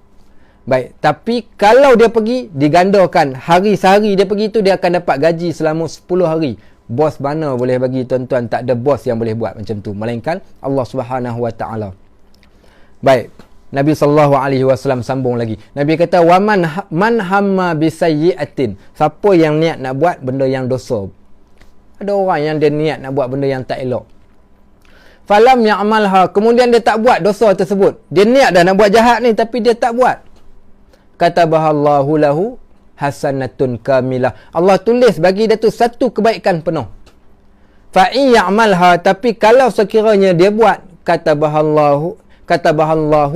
Baik, tapi kalau dia pergi, digandakan hari sehari dia pergi tu, dia akan dapat gaji selama 10 hari. Bos mana boleh bagi tuan-tuan? Tak ada bos yang boleh buat macam tu, melainkan Allah Subhanahu Wa Taala. Baik, Nabi SAW sambung lagi. Nabi kata, "Wa man hamma bisayyi'atin." Siapa yang niat nak buat benda yang dosa. Ada orang yang dia niat nak buat benda yang tak elok. Falam ya'malha, kemudian dia tak buat dosa tersebut. Dia niat dah nak buat jahat ni, tapi dia tak buat. Katabahallahu lahu hasanatun kamilah. Allah tulis bagi dia tu satu kebaikan penuh. Fa in ya'malha, tapi kalau sekiranya dia buat, katabahallahu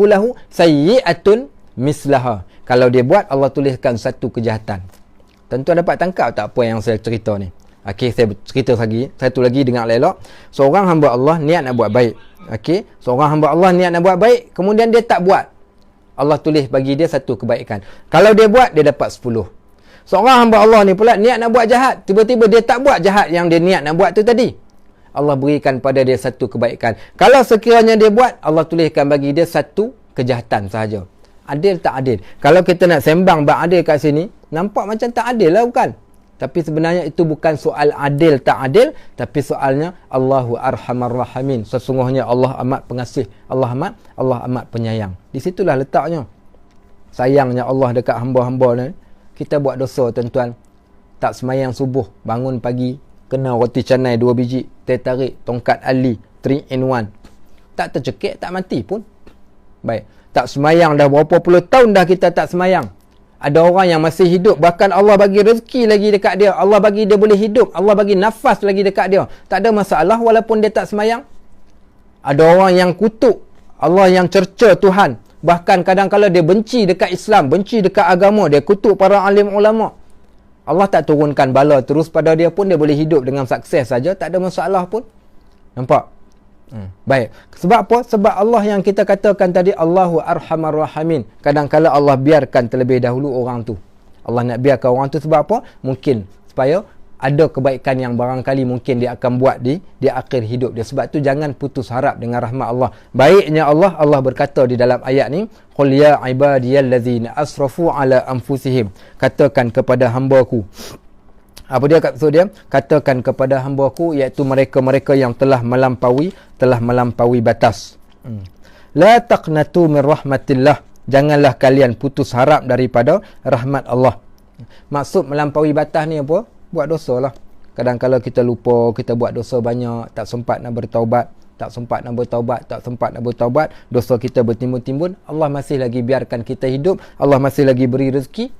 lahu sayyi'atun mislaha. Kalau dia buat, Allah tuliskan satu kejahatan. Tentu dapat tangkap tak apa yang saya cerita ni? Okey, saya cerita lagi, satu lagi dengan elok. Seorang hamba Allah niat nak buat baik. Okey, seorang hamba Allah niat nak buat baik, kemudian dia tak buat, Allah tulis bagi dia satu kebaikan. Kalau dia buat, dia dapat 10. Seorang hamba Allah ni pula niat nak buat jahat, tiba-tiba dia tak buat jahat yang dia niat nak buat tu tadi, Allah berikan pada dia satu kebaikan. Kalau sekiranya dia buat, Allah tuliskan bagi dia satu kejahatan sahaja. Adil tak adil? Kalau kita nak sembang bab adil kat sini, nampak macam tak adil lah, bukan? Tapi sebenarnya itu bukan soal adil tak adil, tapi soalnya Allahu arhamar rahimin, sesungguhnya Allah amat pengasih, Allah amat penyayang. Di situlah letaknya. Sayangnya Allah dekat hamba-hamba ni, kita buat dosa tuan-tuan. Tak semayang subuh, bangun pagi, kena roti canai 2 biji, teh tarik, tongkat ali, 3 in 1. Tak tercekik, tak mati pun. Baik, tak semayang dah berapa puluh tahun dah kita tak semayang. Ada orang yang masih hidup, bahkan Allah bagi rezeki lagi dekat dia, Allah bagi dia boleh hidup, Allah bagi nafas lagi dekat dia, tak ada masalah walaupun dia tak semayang. Ada orang yang kutuk Allah, yang cerca Tuhan, bahkan kadang-kadang dia benci dekat Islam, benci dekat agama, dia kutuk para alim ulama. Allah tak turunkan bala terus pada dia pun, dia boleh hidup dengan sukses saja, tak ada masalah pun. Nampak? Baik. Sebab apa? Sebab Allah yang kita katakan tadi, Allahu Arhamar Rahimin. Kadang-kala Allah biarkan terlebih dahulu orang tu. Allah nak biarkan orang tu sebab apa? Mungkin supaya ada kebaikan yang barangkali mungkin dia akan buat di akhir hidup dia. Sebab tu jangan putus harap dengan rahmat Allah. Baiknya Allah berkata di dalam ayat ni, qul ya ibadiyallazina asrafu ala anfusihim. Katakan kepada hamba-Ku. Apa dia maksud dia? Katakan kepada hamba-Ku, iaitu mereka-mereka yang telah melampaui batas. La taqnatu min rahmatillah. Janganlah kalian putus harap daripada rahmat Allah. Maksud melampaui batas ni apa? Buat dosa lah. Kadang-kadang kita lupa, kita buat dosa banyak, tak sempat nak bertaubat, dosa kita bertimbun-timbun, Allah masih lagi biarkan kita hidup, Allah masih lagi beri rezeki.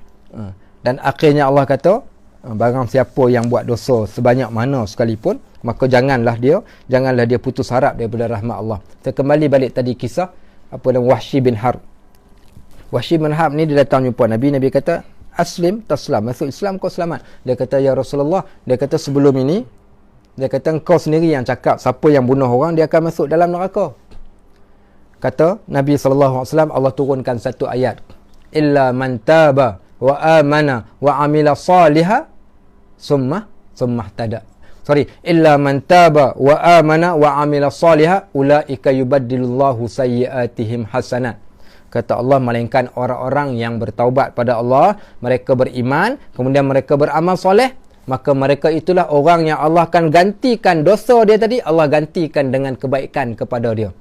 Dan akhirnya Allah kata, barang siapa yang buat dosa sebanyak mana sekalipun, maka janganlah dia putus harap daripada rahmat Allah. Kita kembali balik tadi kisah apa nama Wahsy bin Harb. Wahsy bin Harb ni dia datang jumpa Nabi kata, aslim taslam, masuk Islam kau selamat. Dia kata, ya Rasulullah, dia kata sebelum ini, dia kata engkau sendiri yang cakap siapa yang bunuh orang dia akan masuk dalam neraka. Kata Nabi SAW, Allah turunkan satu ayat, illa man taba wa amana wa amila salihah summa tada. Illa man taba wa amana wa amila salihah ulaika yubaddilullahu sayyiatihim hasanat. Kata Allah, melainkan orang-orang yang bertaubat pada Allah, mereka beriman, kemudian mereka beramal soleh, maka mereka itulah orang yang Allah akan gantikan dosa dia tadi, Allah gantikan dengan kebaikan kepada dia.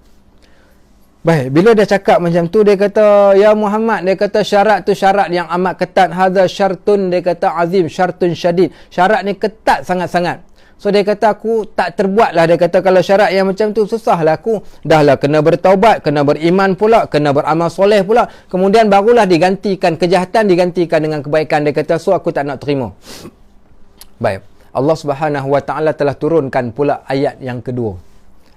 Baik, bila dia cakap macam tu, dia kata, ya Muhammad, dia kata syarat tu syarat yang amat ketat. Hadza syartun, dia kata azim, syartun syadid. Syarat ni ketat sangat-sangat. So dia kata, aku tak terbuat lah. Dia kata, kalau syarat yang macam tu susah lah aku. Dah lah kena bertaubat, kena beriman pula, kena beramal soleh pula. Kemudian barulah digantikan kejahatan, digantikan dengan kebaikan. Dia kata, so aku tak nak terima. Baik, Allah Subhanahu Wa Taala telah turunkan pula ayat yang kedua.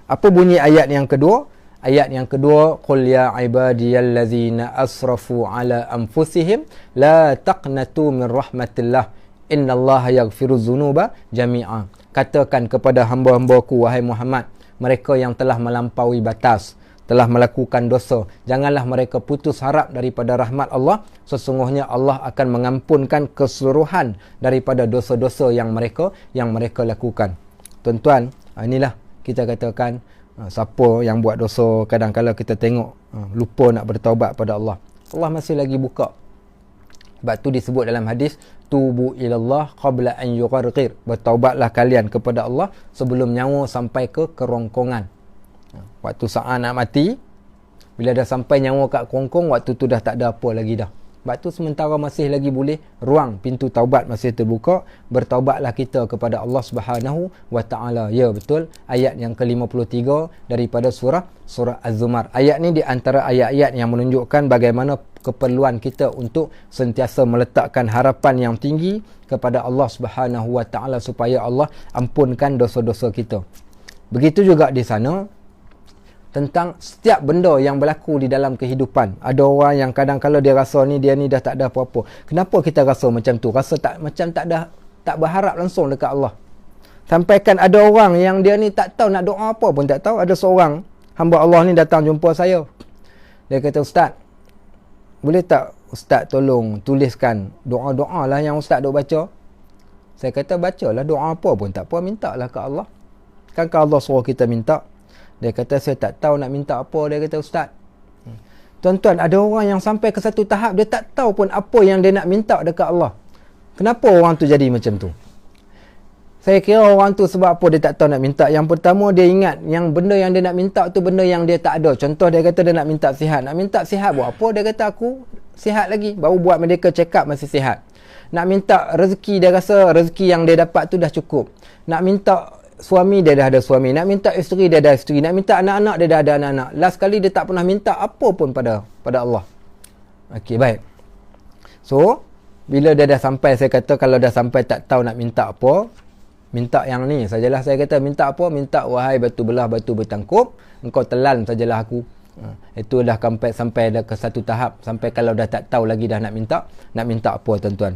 Apa bunyi ayat yang kedua? Ayat yang kedua, qul ya ibadiyallazina asrafu ala anfusihim la taqnatu min rahmatillah innallaha yaghfiru dzunuba jami'a. Katakan kepada hamba-hambaku, wahai Muhammad, mereka yang telah melampaui batas, telah melakukan dosa, janganlah mereka putus harap daripada rahmat Allah. Sesungguhnya Allah akan mengampunkan keseluruhan daripada dosa-dosa yang mereka lakukan. Tuan-tuan, inilah kita katakan, siapa yang buat dosa, kadang-kadang kita tengok lupa nak bertaubat pada Allah, Allah masih lagi buka. Sebab tu disebut dalam hadis, tubu ilallah qabla an yugharqir. Bertaubatlah kalian kepada Allah sebelum nyawa sampai ke kerongkongan. Waktu saat nak mati, bila dah sampai nyawa kat kerongkong, waktu tu dah tak ada apa lagi dah. Sebab tu sementara masih lagi boleh, ruang pintu taubat masih terbuka, bertaubatlah kita kepada Allah Subhanahu Wa Taala. Ya, betul. Ayat yang ke-53 daripada surah Az-Zumar. Ayat ni di antara ayat-ayat yang menunjukkan bagaimana keperluan kita untuk sentiasa meletakkan harapan yang tinggi kepada Allah Subhanahu Wa Taala supaya Allah ampunkan dosa-dosa kita. Begitu juga di sana tentang setiap benda yang berlaku di dalam kehidupan. Ada orang yang kadang-kadang dia rasa dia ni dah tak ada apa-apa. Kenapa kita rasa macam tu? Rasa tak berharap langsung dekat Allah. Sampaikan ada orang yang dia ni tak tahu nak doa apa pun tak tahu. Ada seorang hamba Allah ni datang jumpa saya. Dia kata, Ustaz, boleh tak Ustaz tolong tuliskan doa-doa lah yang Ustaz duk baca? Saya kata, bacalah doa apa pun tak apa, mintalah ke Allah. Kan Allah suruh kita minta. Dia kata, saya tak tahu nak minta apa. Dia kata, Ustaz. Tuan-tuan, ada orang yang sampai ke satu tahap, dia tak tahu pun apa yang dia nak minta dekat Allah. Kenapa orang tu jadi macam tu? Saya kira orang tu sebab apa dia tak tahu nak minta. Yang pertama, dia ingat yang benda yang dia nak minta tu benda yang dia tak ada. Contoh, dia kata dia nak minta sihat. Nak minta sihat buat apa? Dia kata, aku sihat lagi. Baru buat medical check up masih sihat. Nak minta rezeki, dia rasa rezeki yang dia dapat tu dah cukup. Nak minta suami, dia dah ada suami. Nak minta isteri, dia dah isteri. Nak minta anak-anak, dia dah ada anak-anak. Last kali dia tak pernah minta apa pun pada Allah. Okey, baik. So, bila dia dah sampai, saya kata kalau dah sampai tak tahu nak minta apa, minta yang ni sajalah. Saya kata, minta apa? Minta, wahai batu belah, batu bertangkup, engkau telan sajalah aku. Itu dah sampai dah ke satu tahap. Sampai kalau dah tak tahu lagi dah nak minta apa, tuan-tuan.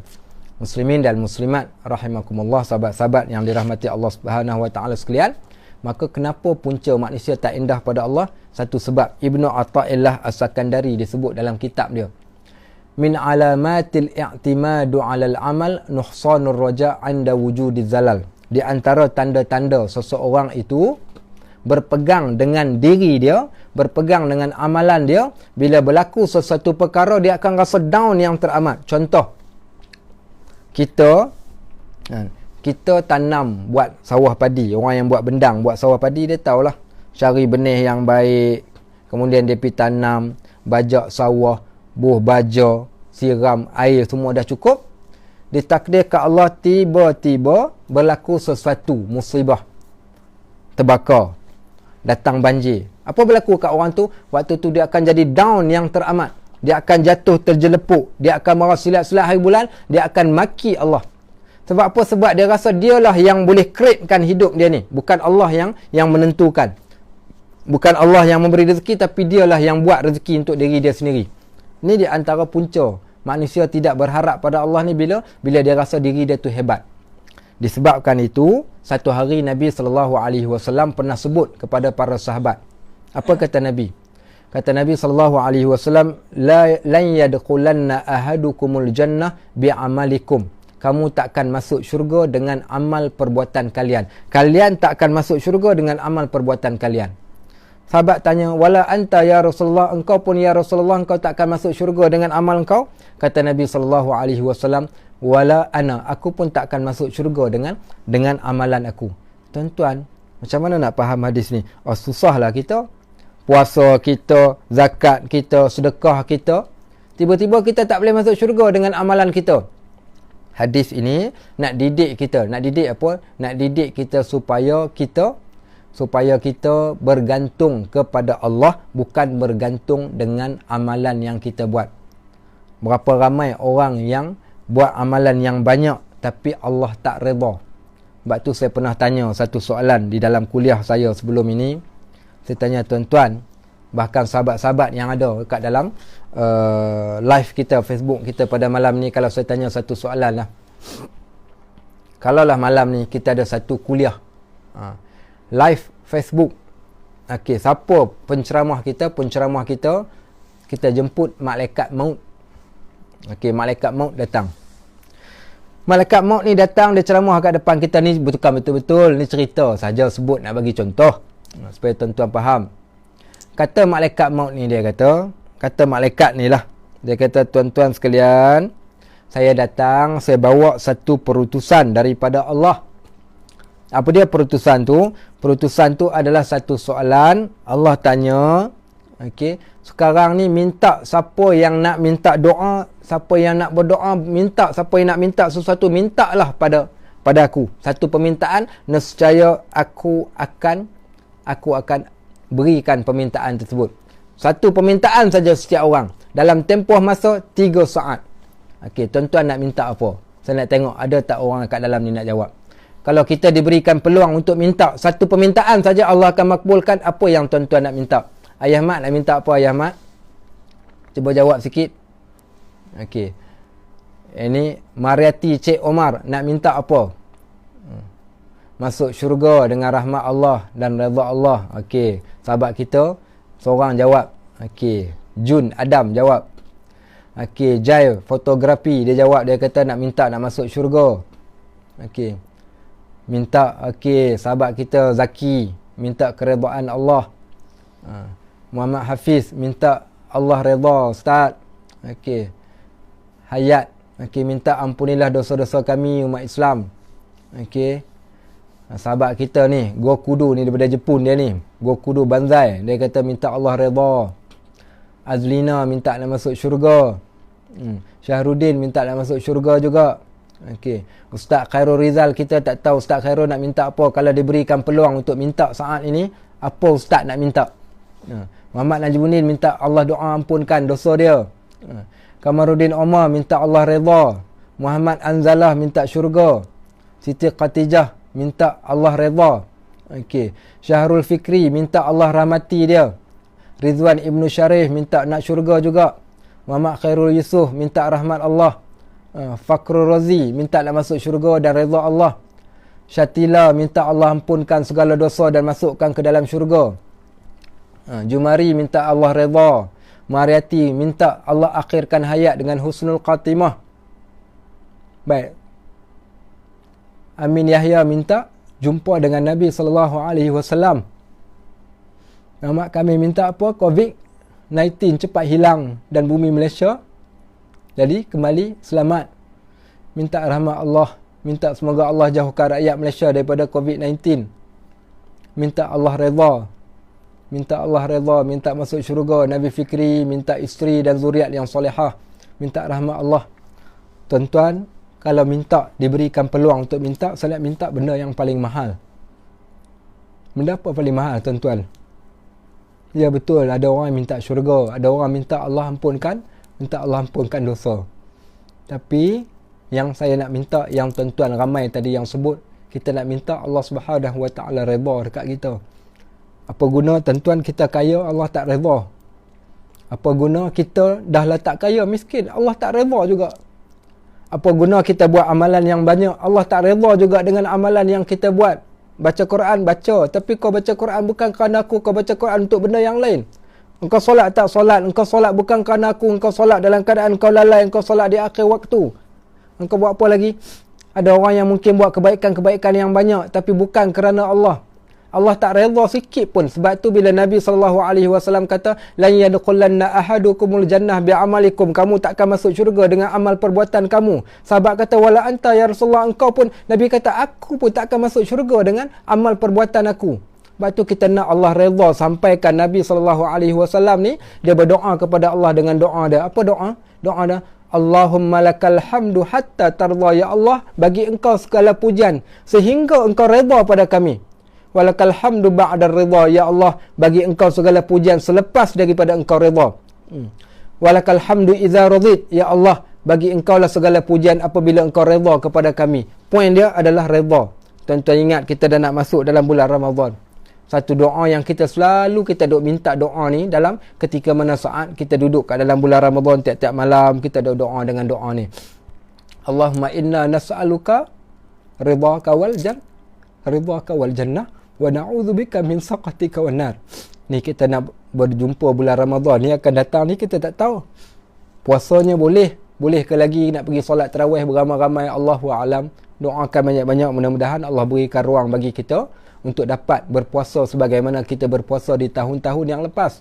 Muslimin dan muslimat rahimakumullah, sahabat-sahabat yang dirahmati Allah Subhanahu Wa Taala sekalian. Maka kenapa punca manusia tak indah pada Allah? Satu sebab. Ibnu Atha'illah As-Sakandari disebut dalam kitab dia, min alamatil i'timadu 'alal amal nuhsanur raja' 'inda wujudiz zalal. Di antara tanda-tanda seseorang itu berpegang dengan diri dia, berpegang dengan amalan dia, bila berlaku sesuatu perkara dia akan rasa down yang teramat. Contoh, kita tanam buat sawah padi. Orang yang buat bendang, buat sawah padi, dia tahulah cari benih yang baik, kemudian dia pergi tanam, bajak sawah, buh baja, siram, air semua dah cukup. Ditakdirkan Allah, tiba-tiba berlaku sesuatu musibah, terbakar, datang banjir. Apa berlaku kat orang tu? Waktu tu dia akan jadi down yang teramat. Dia akan jatuh terjelepuk, dia akan marah silat-silat hari bulan, dia akan maki Allah. Sebab apa? Sebab dia rasa dialah yang boleh createkan hidup dia ni, bukan Allah yang menentukan. Bukan Allah yang memberi rezeki, tapi dialah yang buat rezeki untuk diri dia sendiri. Ni di antara punca manusia tidak berharap pada Allah ni bila dia rasa diri dia tu hebat. Disebabkan itu, satu hari Nabi SAW pernah sebut kepada para sahabat. Apa kata Nabi? Kata Nabi SAW, lan yadkhulanna ahadukumul jannah bi'amalikum. Kamu takkan masuk syurga dengan amal perbuatan kalian. Kalian takkan masuk syurga dengan amal perbuatan kalian. Sahabat tanya, wala anta ya Rasulullah, engkau pun ya Rasulullah, engkau takkan masuk syurga dengan amal engkau? Kata Nabi SAW, wala ana, aku pun takkan masuk syurga dengan amalan aku. Tuan-tuan, macam mana nak faham hadis ni? Oh, susahlah kita. Puasa kita, zakat kita, sedekah kita, tiba-tiba kita tak boleh masuk syurga dengan amalan kita. Hadis ini nak didik kita. Nak didik apa? Nak didik kita supaya kita bergantung kepada Allah, bukan bergantung dengan amalan yang kita buat. Berapa ramai orang yang buat amalan yang banyak tapi Allah tak redha. Sebab tu saya pernah tanya satu soalan di dalam kuliah saya sebelum ini. Saya tanya tuan-tuan, bahkan sahabat-sahabat yang ada kat dalam live kita, Facebook kita pada malam ni, kalau saya tanya satu soalan lah. Kalaulah malam ni kita ada satu kuliah live Facebook, okey, siapa penceramah kita? Penceramah kita jemput malaikat maut. Okey, malaikat maut datang. Malaikat maut ni datang, dia ceramah kat depan kita ni, bukan betul-betul, ni cerita saja, sebut nak bagi contoh supaya tuan-tuan faham. Kata malaikat maut ni, dia kata malaikat ni lah, dia kata, tuan-tuan sekalian, saya datang, saya bawa satu perutusan daripada Allah. Apa dia perutusan tu? Perutusan tu adalah satu soalan. Allah tanya, okey, sekarang ni minta, siapa yang nak minta doa, siapa yang nak berdoa, minta, siapa yang nak minta sesuatu, mintalah pada aku. Satu permintaan, nescaya aku akan berikan permintaan tersebut. Satu permintaan saja setiap orang dalam tempoh masa 3 saat. Okey, tuan-tuan nak minta apa? Saya nak tengok ada tak orang kat dalam ni nak jawab. Kalau kita diberikan peluang untuk minta satu permintaan saja, Allah akan makbulkan. Apa yang tuan-tuan nak minta? Ayah Mat nak minta apa, Ayah Mat? Cuba jawab sikit. Okey. Ini Mariati Cik Omar nak minta apa? Masuk syurga dengan rahmat Allah dan redha Allah. Okey. Sahabat kita seorang jawab. Okey. Jun Adam jawab. Okey. Jai fotografi dia jawab. Dia kata nak minta nak masuk syurga. Okey. Minta, okey, sahabat kita Zaki minta keredaan Allah. Muhammad Hafiz minta Allah redha Ustaz. Okey. Hayat, okey, minta ampunilah dosa-dosa kami umat Islam. Okey. Sahabat kita ni Gokudu ni daripada Jepun, dia ni Gokudu Banzai, dia kata minta Allah redha. Azlina minta nak masuk syurga. Syahrudin minta nak masuk syurga juga. Okey. Ustaz Khairul Rizal, kita tak tahu Ustaz Khairul nak minta apa. Kalau diberikan peluang untuk minta saat ini, apa Ustaz nak minta? Muhammad Najmuddin minta Allah doa ampunkan dosa dia. Kamaruddin Omar minta Allah redha. Muhammad Anzalah minta syurga. Siti Khatijah minta Allah redha. Okey. Syahrul Fikri minta Allah rahmati dia. Rizwan Ibnu Syarif minta nak syurga juga. Muhammad Khairul Yusuf minta rahmat Allah. Fakrul Razi minta nak masuk syurga dan redha Allah. Syatila minta Allah ampunkan segala dosa dan masukkan ke dalam syurga. Jumari minta Allah redha. Mariati minta Allah akhirkan hayat dengan husnul khatimah. Baik. Amin Yahya minta jumpa dengan Nabi SAW. Mak kami minta apa? COVID-19 cepat hilang dan bumi Malaysia jadi kembali selamat. Minta rahmat Allah. Minta semoga Allah jauhkan rakyat Malaysia daripada COVID-19. Minta Allah redha. Minta Allah redha, minta masuk syurga Nabi Fikri, minta isteri dan zuriat yang solehah, minta rahmat Allah. Tuan-tuan, kalau minta diberikan peluang untuk minta, saya nak minta benda yang paling mahal. Benda apa paling mahal, tuan-tuan? Ya betul, ada orang yang minta syurga, ada orang minta Allah ampunkan, minta Allah ampunkan dosa. Tapi yang saya nak minta, yang tuan-tuan ramai tadi yang sebut, kita nak minta Allah Subhanahu Wa Taala redha dekat kita. Apa guna tuan-tuan kita kaya, Allah tak redha? Apa guna kita dah lah tak kaya, miskin, Allah tak redha juga? Apa guna kita buat amalan yang banyak, Allah tak redha juga dengan amalan yang kita buat? Baca Quran, baca. Tapi kau baca Quran bukan kerana aku, kau baca Quran untuk benda yang lain. Engkau solat tak solat, engkau solat bukan kerana aku, engkau solat dalam keadaan engkau lalai, engkau solat di akhir waktu. Engkau buat apa lagi? Ada orang yang mungkin buat kebaikan-kebaikan yang banyak, tapi bukan kerana Allah. Allah tak redha sikit pun. Sebab tu bila Nabi SAW kata, lan yadkhulanna ahadukumul jannah bi'amalikum, kamu takkan masuk syurga dengan amal perbuatan kamu. Sahabat kata, wala anta ya Rasulullah, engkau pun. Nabi kata, aku pun takkan masuk syurga dengan amal perbuatan aku. Sebab tu kita nak Allah redha. Sampaikan Nabi SAW ni, dia berdoa kepada Allah dengan doa dia. Apa doa? Doa dia, Allahumma lakal hamdu hatta tarda, ya Allah, bagi engkau segala pujian sehingga engkau redha pada kami. Walakal hamdu ba'da ridha, ya Allah, bagi engkau segala pujian selepas daripada engkau redha. Walakal hamdu idza radit, ya Allah, bagi engkau lah segala pujian apabila engkau redha kepada kami. Poin dia adalah redha. Tuan-tuan ingat, kita dah nak masuk dalam bulan Ramadan. Satu doa yang kita selalu kita duk minta doa ni dalam ketika mana saat kita duduk kat dalam bulan Ramadan, tiap-tiap malam kita duk doa dengan doa ni. Allahumma inna nas'aluka ridhaka wal jannah wa na'udzubika min saqatika wan nar. Ni kita nak berjumpa bulan Ramadan ni akan datang ni, kita tak tahu. Puasanya boleh ke lagi nak pergi solat tarawih beramai-ramai, Allahu a'lam. Doakan banyak-banyak, mudah-mudahan Allah berikan ruang bagi kita untuk dapat berpuasa sebagaimana kita berpuasa di tahun-tahun yang lepas.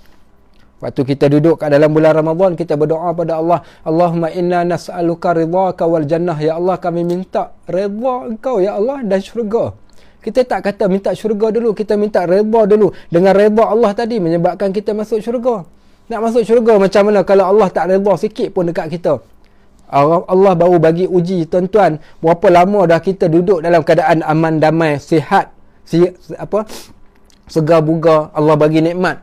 Waktu kita duduk kat dalam bulan Ramadan, kita berdoa pada Allah, Allahumma inna nas'aluka ridhaka wal jannah, ya Allah, kami minta redha engkau ya Allah dan syurga. Kita tak kata minta syurga dulu, kita minta redha dulu. Dengan redha Allah tadi menyebabkan kita masuk syurga. Nak masuk syurga macam mana kalau Allah tak redha sikit pun dekat kita? Allah baru bagi uji, tuan-tuan. Berapa lama dah kita duduk dalam keadaan aman, damai, sihat, segar bugar, Allah bagi nikmat.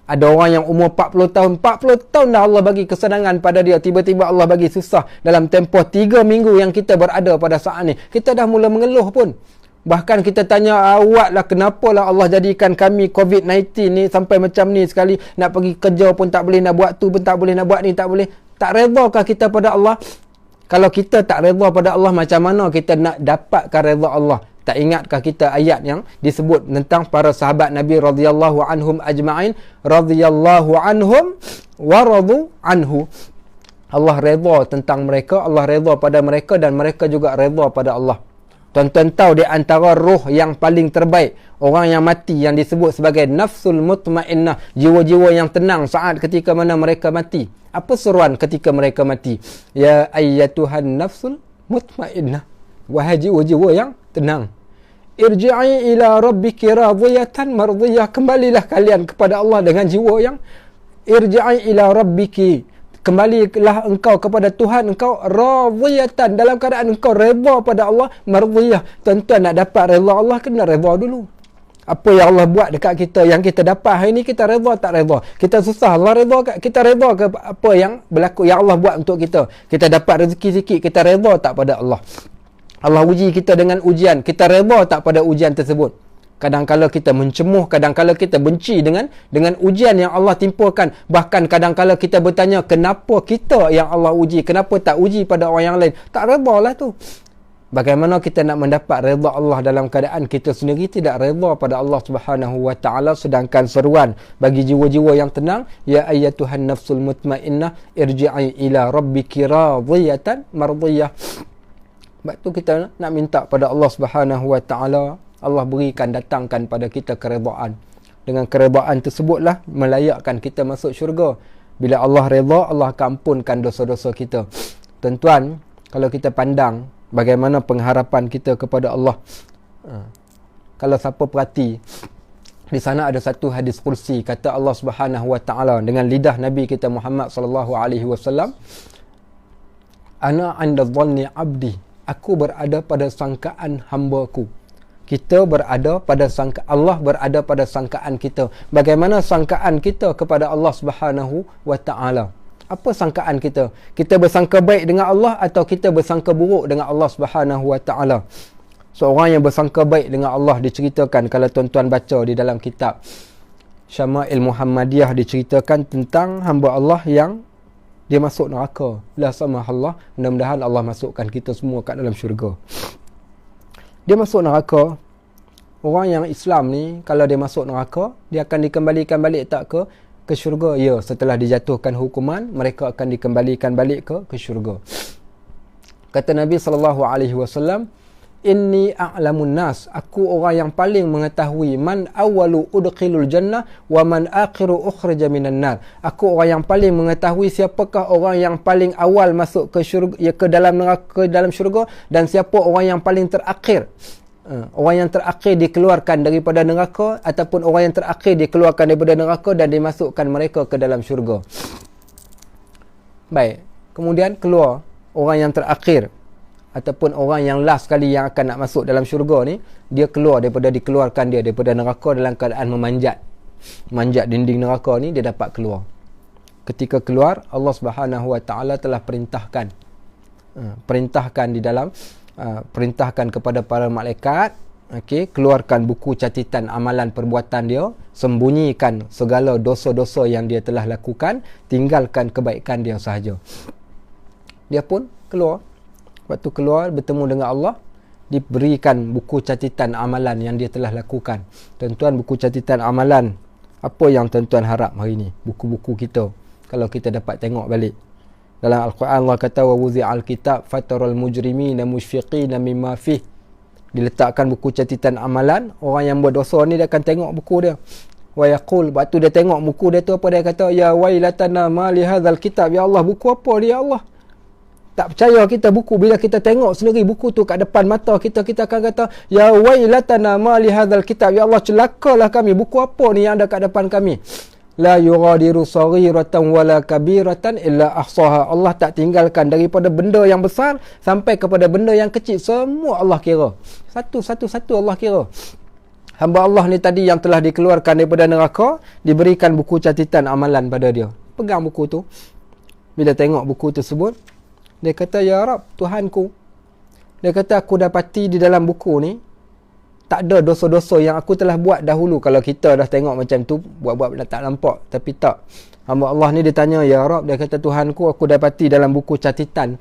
Ada orang yang umur 40 tahun, 40 tahun dah Allah bagi kesenangan pada dia, tiba-tiba Allah bagi susah dalam tempoh 3 minggu yang kita berada pada saat ni. Kita dah mula mengeluh pun. Bahkan kita tanya, awaklah kenapalah Allah jadikan kami COVID-19 ni sampai macam ni sekali. Nak pergi kerja pun tak boleh, nak buat tu pun tak boleh, nak buat ni tak boleh. Tak redakah kita pada Allah? Kalau kita tak redha pada Allah, macam mana kita nak dapatkan redha Allah? Tak ingatkah kita ayat yang disebut tentang para sahabat Nabi radhiyallahu anhum ajma'in, radhiyallahu anhum wa radu anhu. Allah redha tentang mereka, Allah redha pada mereka dan mereka juga redha pada Allah. Tuan-tuan tahu di antara roh yang paling terbaik, orang yang mati yang disebut sebagai nafsul mutmainnah, jiwa-jiwa yang tenang saat ketika mana mereka mati. Apa seruan ketika mereka mati? Ya ayyatuhan nafsul mutmainnah, wahai jiwa-jiwa yang tenang, irji'i ila rabbiki radiyatan mardiyah, kembalilah kalian kepada Allah dengan jiwa yang irji'i ila rabbiki, kembalilah engkau kepada Tuhan engkau radiyatan, dalam keadaan engkau redha pada Allah, mardiyah. Tuan-tuan nak dapat redha Allah, kena redha dulu. Apa yang Allah buat dekat kita, yang kita dapat hari ni, kita redha tak redha? Kita susah, Allah redha, kita redha ke apa yang berlaku, yang Allah buat untuk kita? Kita dapat rezeki sikit, kita redha tak pada Allah? Allah uji kita dengan ujian, kita redha tak pada ujian tersebut? Kadang-kala kita mencemuh, kadang-kala kita benci dengan ujian yang Allah timpakan. Bahkan kadang-kala kita bertanya, kenapa kita yang Allah uji, kenapa tak uji pada orang yang lain? Tak redha lah tu. Bagaimana kita nak mendapat redha Allah dalam keadaan kita sendiri tidak redha pada Allah Subhanahu wa taala, sedangkan seruan bagi jiwa-jiwa yang tenang, ya ayyatuhan nafsul mutmainnah irji'i ila rabbiki radiyatan mardiyah. Sebab tu kita nak minta pada Allah Subhanahu wa taala, Allah berikan, datangkan pada kita keredaan. Dengan keredaan tersebutlah melayakkan kita masuk syurga. Bila Allah redha, Allah akan ampunkan dosa-dosa kita. Tuan-tuan, kalau kita pandang bagaimana pengharapan kita kepada Allah, kalau siapa perhati, di sana ada satu hadis kursi, kata Allah Subhanahu wa taala dengan lidah Nabi kita Muhammad sallallahu alaihi wasallam, ana 'inda dhanni 'abdi, aku berada pada sangkaan hamba-Ku. Kita berada pada Allah berada pada sangkaan kita. Bagaimana sangkaan kita kepada Allah Subhanahu wa taala? Apa sangkaan kita? Kita bersangka baik dengan Allah atau kita bersangka buruk dengan Allah Subhanahu wa taala? Seorang yang bersangka baik dengan Allah diceritakan, kalau tuan-tuan baca di dalam kitab Syama'il Muhammadiyah, diceritakan tentang hamba Allah yang dia masuk neraka. La samahallah, mudah-mudahan Allah masukkan kita semua kat dalam syurga. Dia masuk neraka. Orang yang Islam ni, kalau dia masuk neraka, dia akan dikembalikan balik tak ke syurga? Ya, setelah dijatuhkan hukuman, mereka akan dikembalikan balik ke syurga. Kata Nabi SAW, inni a'lamun nas, aku orang yang paling mengetahui, man awwalu udkhilul jannah wa man akhiru ukhrija minan nar. Aku orang yang paling mengetahui siapakah orang yang paling awal masuk ke syurga, ke dalam neraka, dalam syurga, dan siapa orang yang paling terakhir. Orang yang terakhir dikeluarkan daripada neraka, ataupun orang yang terakhir dikeluarkan daripada neraka dan dimasukkan mereka ke dalam syurga. Baik, kemudian keluar orang yang terakhir ataupun orang yang last sekali yang akan nak masuk dalam syurga ni, dia keluar dikeluarkan dia daripada neraka dalam keadaan memanjat dinding neraka ni, dia dapat keluar. Ketika keluar, Allah Subhanahu wa taala telah perintahkan perintahkan kepada para malaikat, keluarkan buku catatan amalan perbuatan dia, sembunyikan segala dosa-dosa yang dia telah lakukan, tinggalkan kebaikan dia sahaja. Dia pun keluar. Waktu keluar bertemu dengan Allah, diberikan buku catatan amalan yang dia telah lakukan. Tuan-tuan, buku catatan amalan, apa yang tuan-tuan harap hari ni? Buku-buku kita, kalau kita dapat tengok balik. Dalam Al-Quran Allah kata, wa wuzi'al kitab fataral mujrimina mushfiqina mimma fih. Diletakkan buku catatan amalan, orang yang berdosa ni dia akan tengok buku dia. Wa yaqul, waktu dia tengok buku dia tu, apa dia kata? Ya wailatana ma li hadzal kitab, ya Allah, buku apa ni ya Allah? Tak percaya kita buku, bila kita tengok sendiri buku tu kat depan mata kita, kita akan kata, ya wailatana ma li hadzal kitab, ya Allah, celakalah kami, buku apa ni yang ada kat depan kami? La yughadiru saghiratan wala kabiratan illa ahsaha. Allah tak tinggalkan daripada benda yang besar sampai kepada benda yang kecil, semua Allah kira. Satu-satu Allah kira. Hamba Allah ni tadi yang telah dikeluarkan daripada neraka, diberikan buku catatan amalan pada dia. Pegang buku tu. Bila tengok buku tersebut, dia kata, ya Rab, Tuhanku, dia kata, aku dapati di dalam buku ni tak ada dosa-dosa yang aku telah buat dahulu. Kalau kita dah tengok macam tu, buat-buat dah tak nampak. Tapi tak. Hamba Allah ni dia tanya, ya Rab, dia kata, Tuhanku, aku dapati dalam buku catatan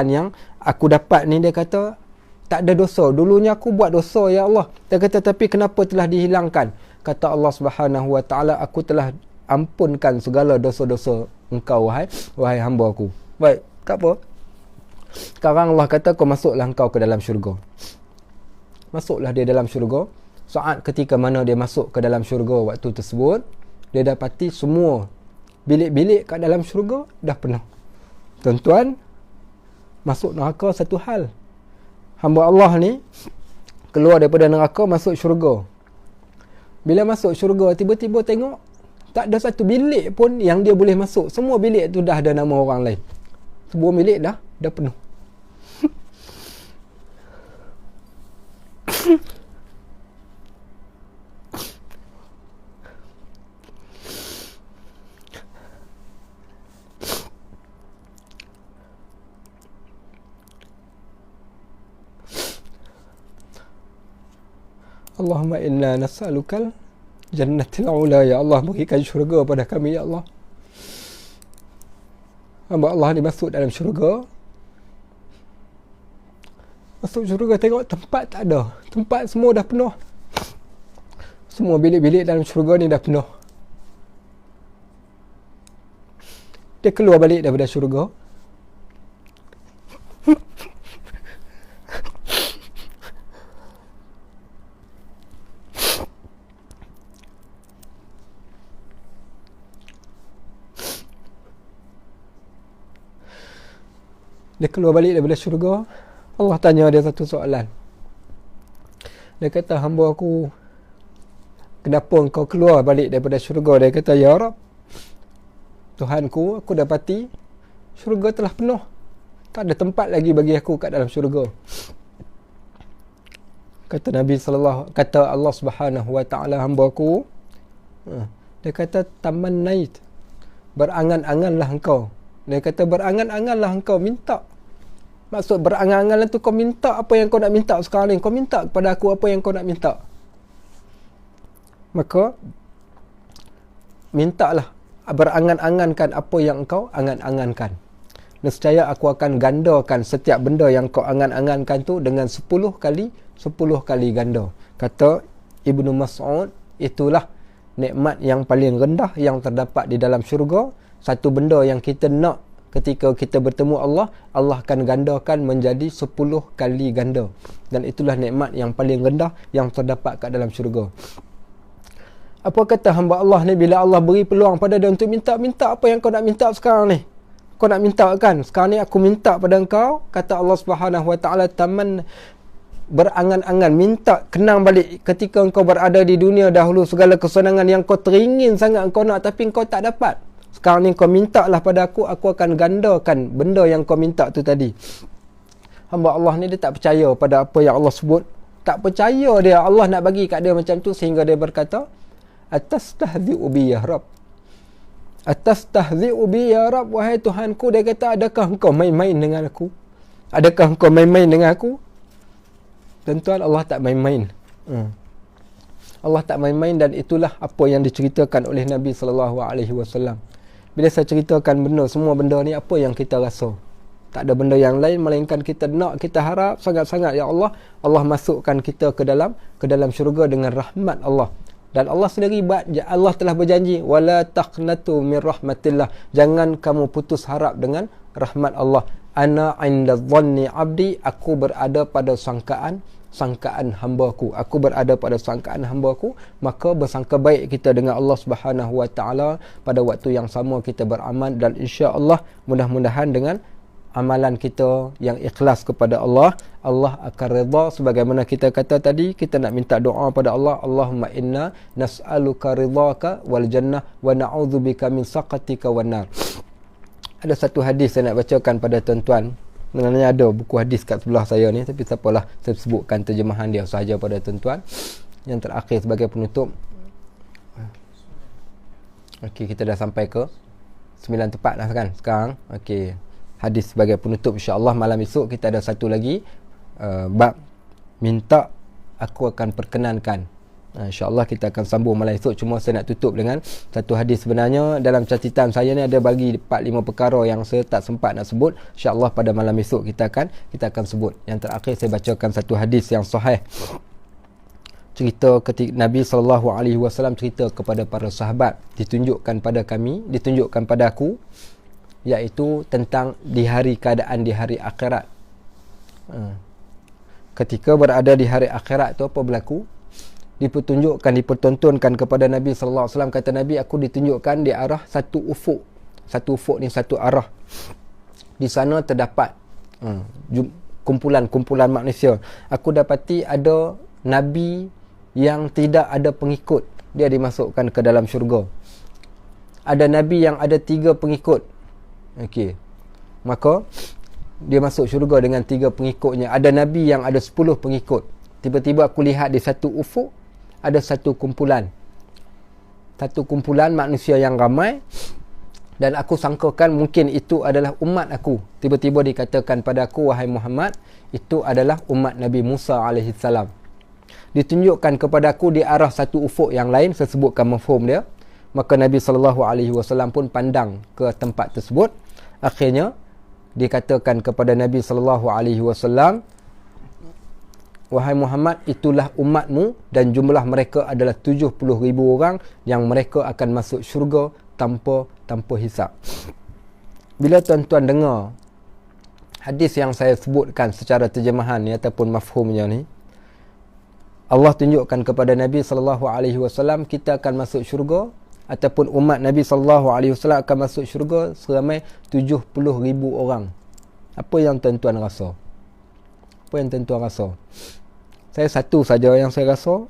yang aku dapat ni, dia kata, tak ada dosa. Dulunya aku buat dosa, ya Allah. Dia kata, tapi kenapa telah dihilangkan? Kata Allah Subhanahu wa taala, aku telah ampunkan segala dosa-dosa engkau, wahai hamba aku. Baik, tak apa. Sekarang Allah kata, kau masuklah engkau ke dalam syurga. Masuklah dia dalam syurga. Saat ketika mana dia masuk ke dalam syurga, waktu tersebut dia dapati semua bilik-bilik kat dalam syurga dah penuh. Tuan-tuan, masuk neraka satu hal. Hamba Allah ni keluar daripada neraka, masuk syurga. Bila masuk syurga, tiba-tiba tengok tak ada satu bilik pun yang dia boleh masuk. Semua bilik tu dah ada nama orang lain. Semua bilik dah penuh. Allahumma inna nas'alukal jannatil ula, ya Allah, berikan syurga pada kami, ya Allah. Hamba Allah ni masuk dalam syurga. Masuk syurga tengok tempat tak ada. Tempat semua dah penuh. Semua bilik-bilik dalam syurga ni dah penuh. Dia keluar balik daripada syurga. Dia keluar balik daripada syurga. Allah tanya dia satu soalan. Dia kata, hamba aku, kenapa engkau keluar balik daripada syurga? Dia kata, ya Rab, Tuhanku, aku dapati syurga telah penuh. Tak ada tempat lagi bagi aku kat dalam syurga. Kata Allah Subhanahu wa taala, hamba aku, dia kata, tamannait, berangan-anganlah engkau. Dia kata, berangan-anganlah engkau, minta. Maksud berangan-angan tu, kau minta apa yang kau nak minta sekarang ni. Kau minta kepada aku apa yang kau nak minta. Maka mintalah, berangan-angankan apa yang kau angan-angankan. Nescaya aku akan gandakan setiap benda yang kau angan-angankan tu dengan 10 kali ganda. Kata Ibnu Mas'ud, itulah nikmat yang paling rendah yang terdapat di dalam syurga. Satu benda yang kita nak ketika kita bertemu Allah, Allah akan gandakan menjadi 10 kali ganda. Dan itulah nikmat yang paling rendah yang terdapat kat dalam syurga. Apa kata hamba Allah ni bila Allah beri peluang pada dia untuk minta apa yang kau nak minta sekarang ni? Kau nak minta kan? Sekarang ni aku minta pada engkau, kata Allah Subhanahu wa taala, taman, berangan-angan, minta kenang balik ketika engkau berada di dunia dahulu, segala kesenangan yang kau teringin sangat engkau nak tapi engkau tak dapat. Sekarang ni kau minta lah pada aku akan gandakan benda yang kau minta tu tadi. Hamba Allah ni dia tak percaya pada apa yang Allah sebut. Tak percaya dia Allah nak bagi kat dia macam tu, sehingga dia berkata, atastahzi'u bi ya Rabb. Atastahzi'u bi ya Rabb, wahai Tuhanku. Dia kata, adakah engkau main-main dengan aku? Adakah engkau main-main dengan aku? Tuan-tuan, Allah tak main-main. Allah tak main-main, dan itulah apa yang diceritakan oleh Nabi SAW. Bila saya ceritakan semua benda ni, apa yang kita rasa? Tak ada benda yang lain melainkan kita nak, kita harap sangat-sangat, ya Allah, Allah masukkan kita ke dalam syurga dengan rahmat Allah. Dan Allah sendiri, Allah telah berjanji, wala taqnatu min rahmatillah, jangan kamu putus harap dengan rahmat Allah. Ana 'inda dhanni 'abdi, aku berada pada sangkaan hamba-Ku. Aku berada pada sangkaan hamba-Ku, maka bersangka baik kita dengan Allah Subhanahu wa taala. Pada waktu yang sama kita beramal, dan insya-Allah mudah-mudahan dengan amalan kita yang ikhlas kepada Allah, Allah akan redha. Sebagaimana kita kata tadi, kita nak minta doa pada Allah, Allahumma inna nas'aluka ridhaka wal jannah wa na'udzubika min saqatika wan nar. Ada satu hadis saya nak bacakan pada tuan-tuan. Sebenarnya ada buku hadis kat sebelah saya ni, tapi tak apalah, saya sebutkan terjemahan dia sahaja pada tuan-tuan. Yang terakhir sebagai penutup. Okey, kita dah sampai ke 9 tepat dah kan sekarang. Okey, hadis sebagai penutup, insya-Allah malam esok kita ada satu lagi bab minta aku akan perkenankan. InsyaAllah kita akan sambung malam esok. Cuma saya nak tutup dengan satu hadis. Sebenarnya dalam catatan saya ni ada bagi 4-5 perkara yang saya tak sempat nak sebut. InsyaAllah pada malam esok kita akan sebut. Yang terakhir saya bacakan satu hadis yang sahih. Cerita ketika Nabi SAW cerita kepada para sahabat, ditunjukkan pada kami, ditunjukkan pada aku, iaitu tentang keadaan di hari akhirat. Ketika berada di hari akhirat tu apa berlaku? Dipertontonkan kepada Nabi SAW. Kata Nabi, aku ditunjukkan di arah satu ufuk. Satu ufuk ni satu arah. Di sana terdapat kumpulan-kumpulan manusia. Aku dapati ada Nabi yang tidak ada pengikut, dia dimasukkan ke dalam syurga. Ada Nabi yang ada 3 pengikut. Okey, maka dia masuk syurga dengan 3 pengikutnya. Ada Nabi yang ada 10 pengikut. Tiba-tiba aku lihat di satu ufuk ada satu kumpulan manusia yang ramai, dan aku sangkakan mungkin itu adalah umat aku. Tiba-tiba dikatakan pada aku, wahai Muhammad, itu adalah umat Nabi Musa AS. Ditunjukkan kepada aku di arah satu ufuk yang lain. Saya sebutkan mafhum dia. Maka Nabi SAW pun pandang ke tempat tersebut. Akhirnya dikatakan kepada Nabi SAW, wahai Muhammad, itulah umatmu dan jumlah mereka adalah 70,000 orang yang mereka akan masuk syurga tanpa hisab. Bila tuan-tuan dengar hadis yang saya sebutkan secara terjemahan ni ataupun mafhumnya ni, Allah tunjukkan kepada Nabi SAW kita akan masuk syurga ataupun umat Nabi SAW akan masuk syurga seramai 70,000 orang. Apa yang tuan-tuan rasa? Apa yang tuan-tuan rasa? Saya satu saja yang saya rasa,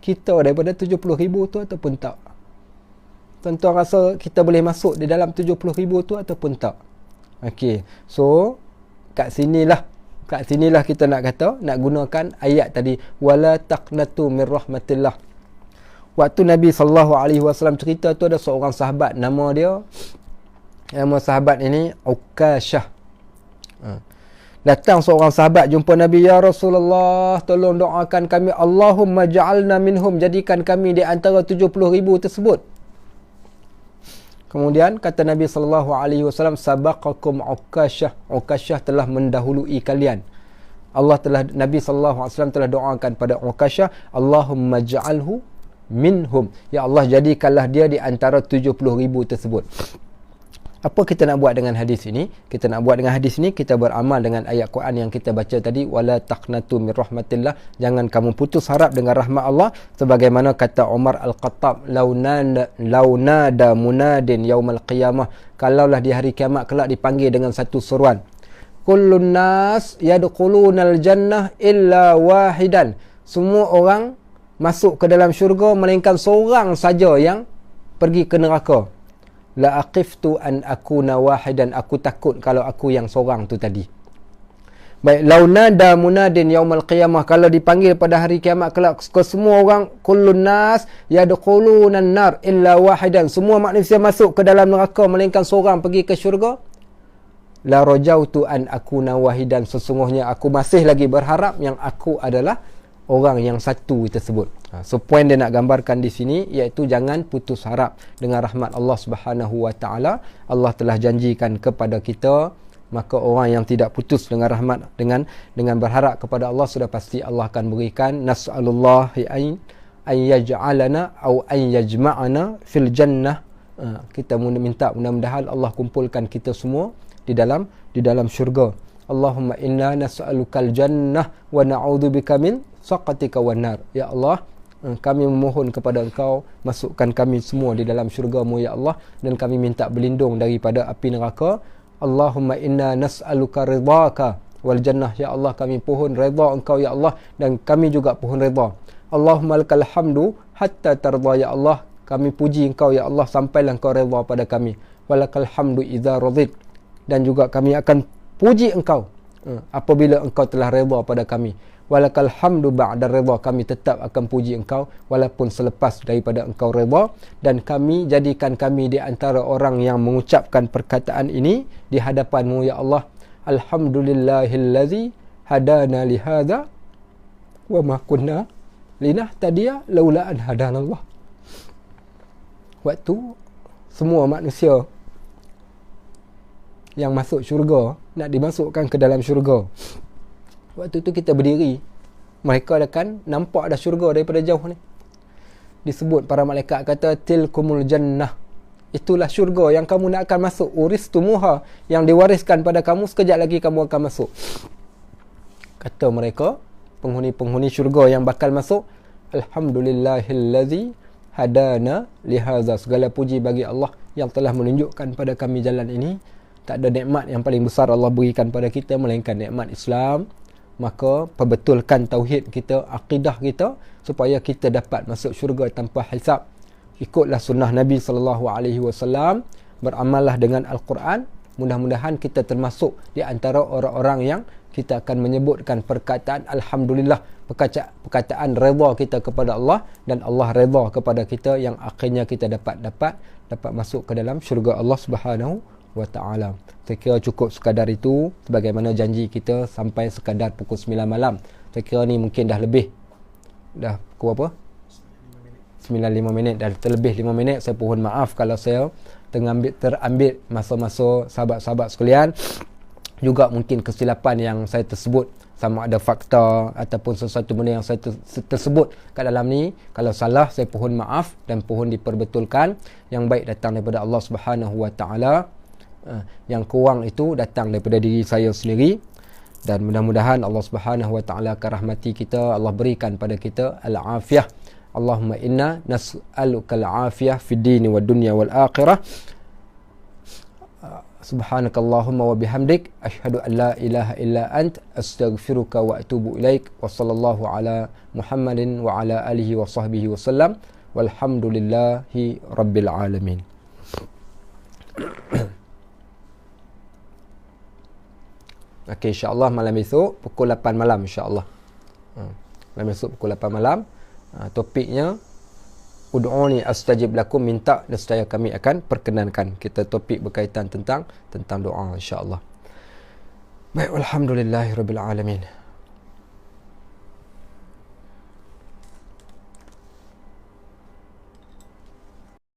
kita daripada 70,000 tu ataupun tak? Tuan-tuan rasa kita boleh masuk di dalam 70,000 tu ataupun tak? Okey. So, kat sinilah kita nak gunakan ayat tadi, wala taqnatu min rahmatillah. Waktu Nabi SAW cerita tu, ada seorang sahabat, nama sahabat ini Uqashah. Datang seorang sahabat jumpa Nabi, ya Rasulullah, tolong doakan kami, Allahumma ja'alna minhum, jadikan kami di antara 70,000 tersebut. Kemudian kata Nabi SAW, sabaqakum Uqashah, Uqashah telah mendahului kalian. Nabi SAW telah doakan pada Uqashah, Allahumma ja'alhu minhum, ya Allah, jadikanlah dia di antara 70,000 tersebut. Apa kita nak buat dengan hadis ini? Kita beramal dengan ayat Quran yang kita baca tadi, wala taqnatu min rahmatillah, jangan kamu putus harap dengan rahmat Allah, sebagaimana kata Umar Al-Khattab, launada munadin yaumal qiyamah, kalaulah di hari kiamat kelak dipanggil dengan satu seruan, kullun nas yadkhulunal jannah illa wahidan, semua orang masuk ke dalam syurga melainkan seorang saja yang pergi ke neraka. La aqiftu an akuna wahidan, aku takut kalau aku yang seorang tu tadi. Baik, launada munadin yaumal qiyamah, kalau dipanggil pada hari kiamat kelak ke semua orang, kullun nas yadkhulunan nar illa wahidan, semua manusia masuk ke dalam neraka melainkan seorang pergi ke syurga. La rajautu an akuna wahidan, sesungguhnya aku masih lagi berharap yang aku adalah orang yang satu tersebut. So point dia nak gambarkan di sini iaitu jangan putus harap dengan rahmat Allah Subhanahu Wa Taala. Allah telah janjikan kepada kita, maka orang yang tidak putus dengan rahmat, dengan berharap kepada Allah, sudah pasti Allah akan berikan. Nas'alullahi an yaj'alana au an yajma'ana fil jannah. Kita minta mudah-mudahan Allah kumpulkan kita semua di dalam syurga. Allahumma inna nas'alukal jannah wa na'udzubika min saqatika wan nar. Ya Allah, kami memohon kepada Engkau masukkan kami semua di dalam syurga-Mu ya Allah, dan kami minta berlindung daripada api neraka. Allahumma inna nas'aluka ridhaka wal jannah. Ya Allah, kami pohon redha Engkau ya Allah, dan kami juga pohon redha. Allahumma lakal hamdu hatta tarda. Ya Allah, kami puji Engkau ya Allah sampailah Engkau redha pada kami. Walakal hamdu idza radit, dan juga kami akan puji Engkau apabila Engkau telah redha pada kami. Walakal hamdu ba'da redha, kami tetap akan puji Engkau walaupun selepas daripada Engkau redha. Dan kami jadikan kami di antara orang yang mengucapkan perkataan ini di hadapan-Mu ya Allah. Alhamdulillahillazi hadana lihadza wa ma kunna linahtadiya laula an hadanallah. Waktu semua manusia yang masuk syurga nak dimasukkan ke dalam syurga, waktu tu kita berdiri, mereka akan nampak dah syurga daripada jauh ni. Disebut para malaikat kata, tilkumul jannah, itulah syurga yang kamu nak akan masuk. Uristumuha, yang diwariskan pada kamu, sekejap lagi kamu akan masuk. Kata mereka, penghuni-penghuni syurga yang bakal masuk, alhamdulillahillazi hadana lihaza, segala puji bagi Allah yang telah menunjukkan pada kami jalan ini. Tak ada nikmat yang paling besar Allah berikan pada kita melainkan nikmat Islam. Maka perbetulkan tauhid kita, akidah kita, supaya kita dapat masuk syurga tanpa hisab. Ikutlah sunnah Nabi SAW, beramallah dengan Al-Quran. Mudah-mudahan kita termasuk di antara orang-orang yang kita akan menyebutkan perkataan alhamdulillah, perkataan redha kita kepada Allah, dan Allah redha kepada kita, yang akhirnya kita dapat masuk ke dalam syurga Allah Subhanahu Wa Ta'ala. Saya kira cukup sekadar itu, sebagaimana janji kita sampai sekadar pukul 9 malam. Saya kira ni mungkin dah pukul berapa? 9.05 minit, dah terlebih 5 minit. Saya mohon maaf kalau saya terambil masa-masa sahabat-sahabat sekalian. juga mungkin kesilapan yang saya tersebut, sama ada fakta ataupun sesuatu benda yang saya tersebut kat dalam ni, kalau salah saya pohon maaf dan pohon diperbetulkan. Yang baik datang daripada Allah Subhanahu Wa Taala, yang kurang itu datang daripada diri saya sendiri. Dan mudah-mudahan Allah Subhanahu Wa Taala akan rahmati kita, Allah berikan pada kita al-afiyah. Allahumma inna nas'aluka al-afiyah fid dini wad dunya wal akhirah. Subhanakallahumma wa bihamdik asyhadu an la ilaha illa ant astaghfiruka wa atubu ilaik. Wa sallallahu ala Muhammadin wa ala alihi wa sahbihi wa sallam. Walhamdulillahi rabbil alamin. Okey, insya-Allah malam esok pukul 8 malam insya-Allah. Malam esok pukul 8 malam. Topiknya Ud'uni astajib lakum, minta nescaya kami akan perkenankan. Kita topik berkaitan tentang doa insya-Allah. Baik, alhamdulillahirabbil alamin.